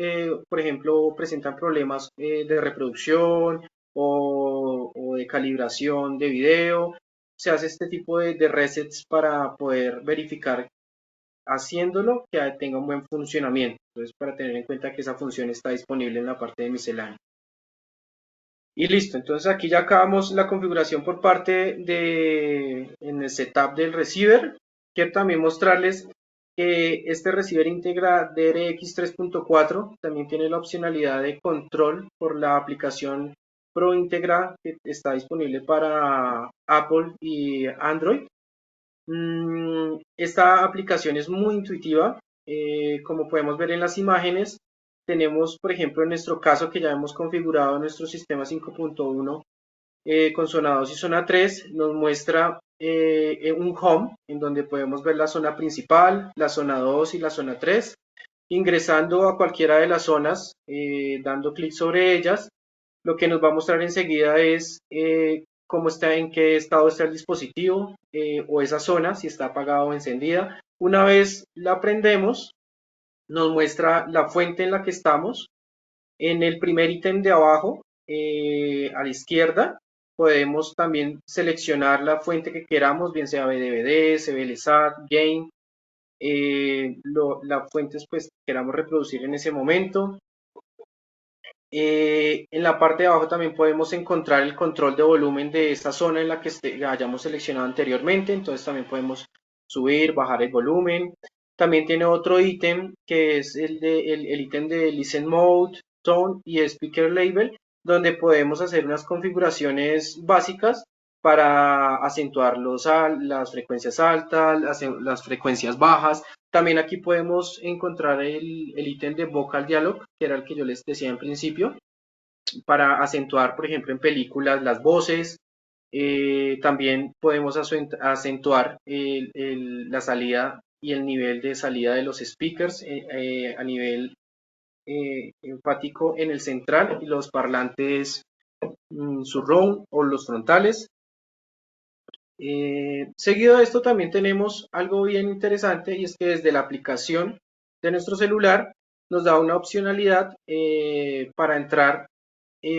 por ejemplo, presentan problemas de reproducción o de calibración de video, se hace este tipo de resets para poder verificar haciéndolo que tenga un buen funcionamiento. Entonces, para tener en cuenta que esa función está disponible en la parte de miscelánea. Y listo, entonces aquí ya acabamos la configuración por parte en el setup del receiver. Quiero también mostrarles que este receiver integra DRX 3.4, también tiene la opcionalidad de control por la aplicación Pro Integra que está disponible para Apple y Android. Esta aplicación es muy intuitiva, como podemos ver en las imágenes. Tenemos, por ejemplo, en nuestro caso que ya hemos configurado nuestro sistema 5.1 con zona 2 y zona 3, nos muestra un home en donde podemos ver la zona principal, la zona 2 y la zona 3. Ingresando a cualquiera de las zonas, dando clic sobre ellas, lo que nos va a mostrar enseguida es cómo está, en qué estado está el dispositivo o esa zona, si está apagada o encendida. Una vez la prendemos, nos muestra la fuente en la que estamos. En el primer ítem de abajo, a la izquierda, podemos también seleccionar la fuente que queramos, bien sea BDVD, CBLSAT, Game, las fuentes pues que queramos reproducir en ese momento. En la parte de abajo también podemos encontrar el control de volumen de esta zona en la que hayamos seleccionado anteriormente, entonces también podemos subir, bajar el volumen. También tiene otro ítem que es el ítem de Listen Mode, Tone y Speaker Label, donde podemos hacer unas configuraciones básicas para acentuar las frecuencias altas, las frecuencias bajas. También aquí podemos encontrar el ítem de Vocal Dialog, que era el que yo les decía en principio, para acentuar, por ejemplo, en películas las voces. También podemos acentuar la salida y el nivel de salida de los speakers a nivel enfático en el central y los parlantes surround o los frontales. Seguido de esto también tenemos algo bien interesante y es que desde la aplicación de nuestro celular nos da una opcionalidad para entrar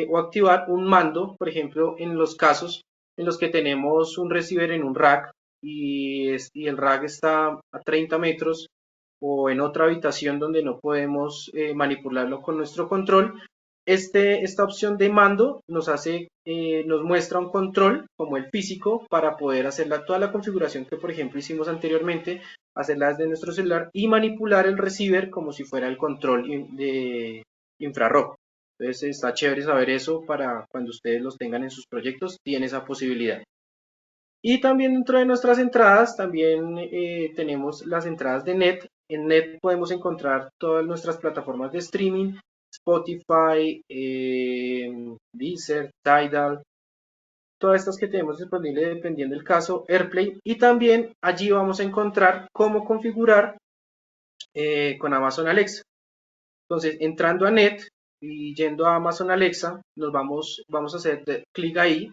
o activar un mando, por ejemplo, en los casos en los que tenemos un receiver en un rack y el rack está a 30 metros o en otra habitación donde no podemos manipularlo con nuestro control. Esta opción de mando nos muestra un control como el físico para poder hacer toda la configuración que por ejemplo hicimos anteriormente, hacerla desde nuestro celular y manipular el receiver como si fuera el control de infrarrojo. Entonces está chévere saber eso para cuando ustedes los tengan en sus proyectos, tiene esa posibilidad. Y también dentro de nuestras entradas, también tenemos las entradas de Net. En Net podemos encontrar todas nuestras plataformas de streaming, Spotify, Deezer, Tidal, todas estas que tenemos disponibles dependiendo del caso, AirPlay. Y también allí vamos a encontrar cómo configurar con Amazon Alexa. Entonces, entrando a Net y yendo a Amazon Alexa, vamos a hacer clic ahí.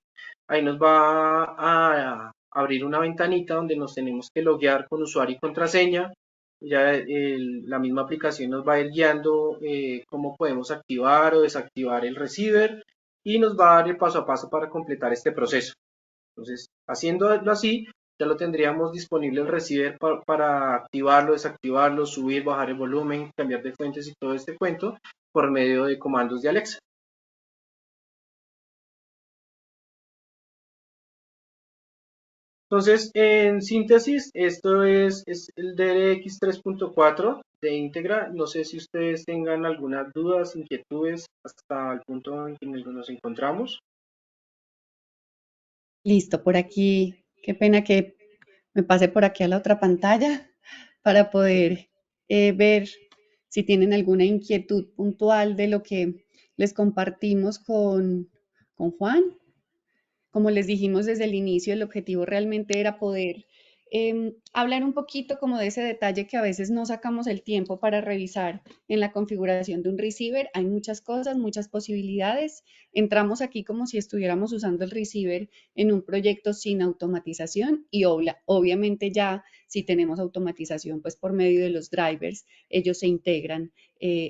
Ahí nos va a abrir una ventanita donde nos tenemos que loguear con usuario y contraseña. Ya la misma aplicación nos va a ir guiando cómo podemos activar o desactivar el receiver y nos va a dar el paso a paso para completar este proceso. Entonces, haciéndolo así, ya lo tendríamos disponible el receiver para activarlo, desactivarlo, subir, bajar el volumen, cambiar de fuentes y todo este cuento por medio de comandos de Alexa. Entonces, en síntesis, esto es el DRX 3.4 de Integra. No sé si ustedes tengan algunas dudas, inquietudes hasta el punto en que nos encontramos. Listo, por aquí. Qué pena que me pase por aquí a la otra pantalla para poder ver si tienen alguna inquietud puntual de lo que les compartimos con Juan. Como les dijimos desde el inicio, el objetivo realmente era poder hablar un poquito como de ese detalle que a veces no sacamos el tiempo para revisar en la configuración de un receiver. Hay muchas cosas, muchas posibilidades. Entramos aquí como si estuviéramos usando el receiver en un proyecto sin automatización y obviamente ya si tenemos automatización, pues por medio de los drivers, ellos se integran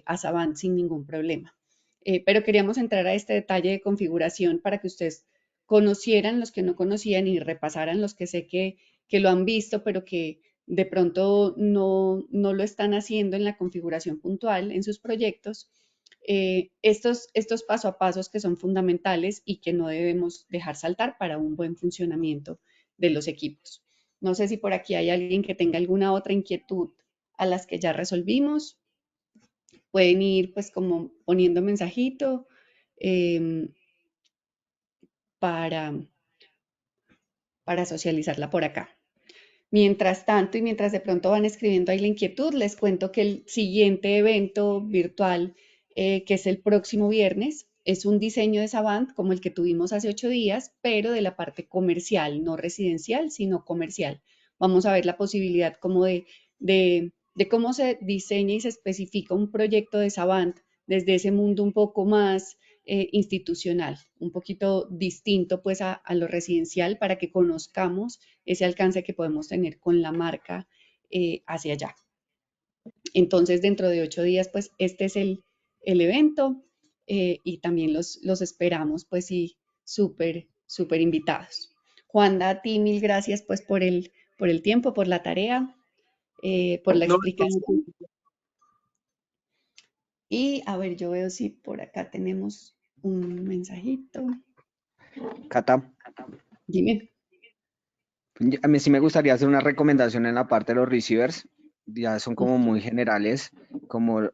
a Savant sin ningún problema. Pero queríamos entrar a este detalle de configuración para que ustedes conocieran los que no conocían y repasaran los que sé que lo han visto, pero que de pronto no lo están haciendo en la configuración puntual en sus proyectos. estos paso a pasos que son fundamentales y que no debemos dejar saltar para un buen funcionamiento de los equipos. No sé si por aquí hay alguien que tenga alguna otra inquietud a las que ya resolvimos. Pueden ir pues como poniendo mensajito eh, para, para socializarla por acá. Mientras tanto, y mientras de pronto van escribiendo ahí la inquietud, les cuento que el siguiente evento virtual, que es el próximo viernes, es un diseño de Savant como el que tuvimos hace 8 días, pero de la parte comercial, no residencial, sino comercial. Vamos a ver la posibilidad como de cómo se diseña y se especifica un proyecto de Savant desde ese mundo un poco más institucional, un poquito distinto pues a lo residencial para que conozcamos ese alcance que podemos tener con la marca hacia allá. Entonces, dentro de 8 días, pues este es el evento y también los esperamos, pues sí, súper invitados. Juanda, a ti mil gracias pues por el tiempo, por la tarea, por la No, explicación. Y a ver, yo veo si por acá tenemos un mensajito. Cata, Dime. a mí sí me gustaría hacer una recomendación en la parte de los receivers. Ya son como muy generales, como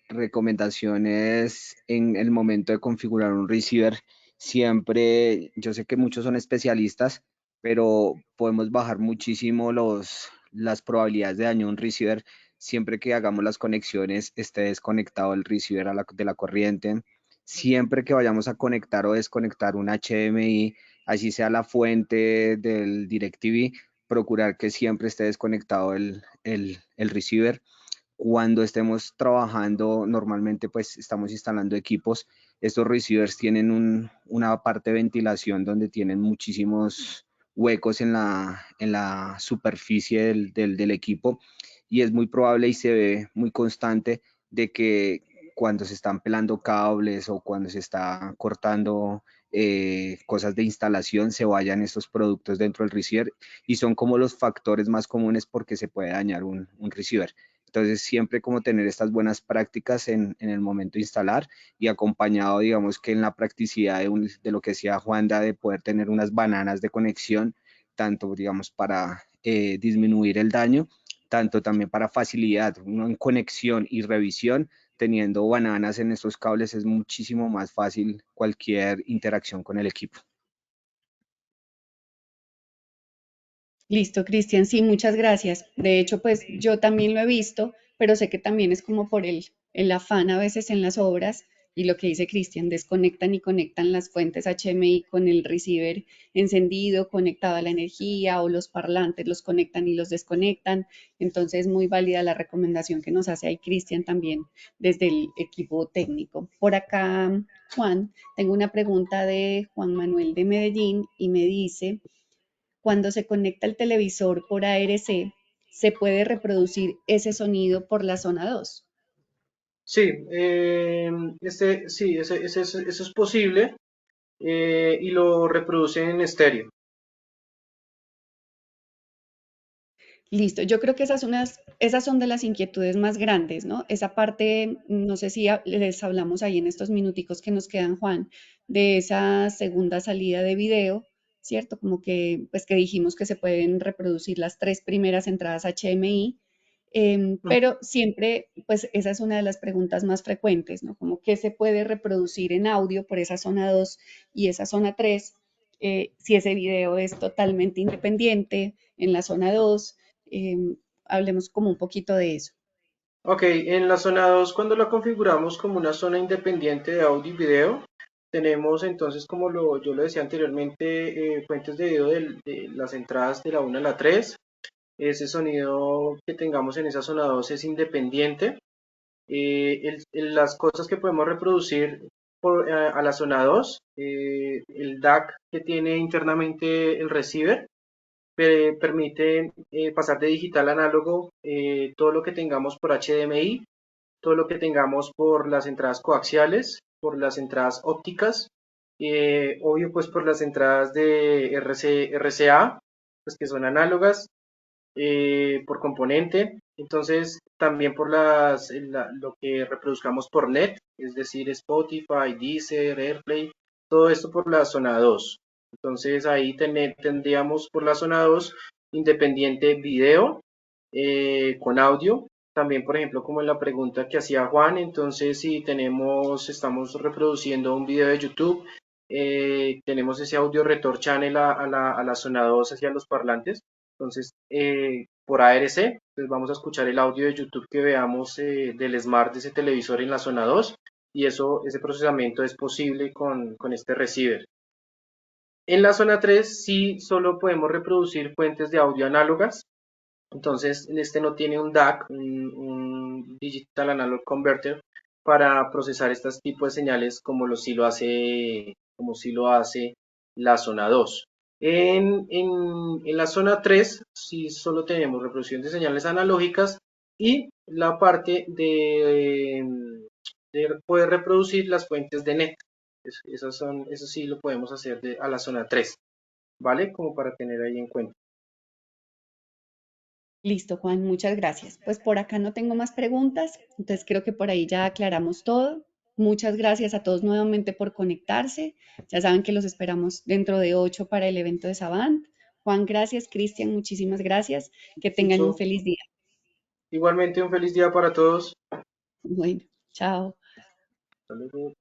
recomendaciones en el momento de configurar un receiver. Siempre, yo sé que muchos son especialistas, pero podemos bajar muchísimo las probabilidades de daño a un receiver siempre que hagamos las conexiones, esté desconectado el receiver de la corriente. Siempre que vayamos a conectar o desconectar un HDMI, así sea la fuente del DirecTV, procurar que siempre esté desconectado el receiver. Cuando estemos trabajando, normalmente pues estamos instalando equipos. Estos receivers tienen una parte de ventilación donde tienen muchísimos huecos en la superficie del equipo y es muy probable y se ve muy constante de que cuando se están pelando cables o cuando se está cortando cosas de instalación se vayan estos productos dentro del receiver y son como los factores más comunes porque se puede dañar un receiver. Entonces, siempre como tener estas buenas prácticas en el momento de instalar y acompañado, digamos que en la practicidad de lo que decía Juanda, de poder tener unas bananas de conexión, tanto, digamos, para disminuir el daño, tanto también para facilidad, uno en conexión y revisión, teniendo bananas en estos cables es muchísimo más fácil cualquier interacción con el equipo. Listo, Cristian, sí, muchas gracias. De hecho, pues yo también lo he visto, pero sé que también es como por el afán a veces en las obras y lo que dice Cristian, desconectan y conectan las fuentes HMI con el receiver encendido, conectado a la energía o los parlantes los conectan y los desconectan. Entonces, muy válida la recomendación que nos hace ahí Cristian también desde el equipo técnico. Por acá, Juan, tengo una pregunta de Juan Manuel de Medellín y me dice... Cuando se conecta el televisor por ARC, se puede reproducir ese sonido por la zona 2. sí, sí, eso es posible y lo reproduce en estéreo. Listo, yo creo que esas son de las inquietudes más grandes, ¿no? Esa parte, no sé si les hablamos ahí en estos minuticos que nos quedan, Juan, de esa segunda salida de video, ¿cierto? Como que, pues que dijimos que se pueden reproducir las 3 primeras entradas HMI, pero siempre, pues esa es una de las preguntas más frecuentes, ¿no? Como qué se puede reproducir en audio por esa zona 2 y esa zona 3, si ese video es totalmente independiente en la zona 2. Hablemos como un poquito de eso. Ok, en la zona 2 cuando la configuramos como una zona independiente de audio y video, tenemos entonces, yo lo decía anteriormente, fuentes de video de las entradas de la 1 a la 3. Ese sonido que tengamos en esa zona 2 es independiente. Las cosas que podemos reproducir a la zona 2, el DAC que tiene internamente el receiver, permite pasar de digital a análogo todo lo que tengamos por HDMI, todo lo que tengamos por las entradas coaxiales, por las entradas ópticas, obvio pues por las entradas de RCA, pues que son análogas, por componente, Entonces, también por lo que reproduzcamos por net, es decir, Spotify, Deezer, AirPlay, todo esto por la zona 2. Entonces, ahí tendríamos por la zona 2 independiente video con audio. También, por ejemplo, como en la pregunta que hacía Juan, entonces si estamos reproduciendo un video de YouTube, tenemos ese audio retorno channel a la zona 2 hacia los parlantes. Entonces, por ARC, pues vamos a escuchar el audio de YouTube que veamos del Smart de ese televisor en la zona 2 y ese procesamiento es posible con este receiver. En la zona 3 sí solo podemos reproducir fuentes de audio análogas, entonces este no tiene un DAC, un Digital Analog Converter, para procesar estos tipos de señales como sí lo hace la zona 2. En la zona 3 sí solo tenemos reproducción de señales analógicas y la parte de poder reproducir las fuentes de net. Eso sí lo podemos hacer a la zona 3, ¿vale? Como para tener ahí en cuenta. Listo, Juan, muchas gracias. Pues por acá no tengo más preguntas, entonces creo que por ahí ya aclaramos todo. Muchas gracias a todos nuevamente por conectarse. Ya saben que los esperamos dentro de 8 para el evento de Savant. Juan, gracias. Cristian, muchísimas gracias. Que tengan un Listo. feliz día. Igualmente un feliz día para todos. Bueno, chao. Hasta luego.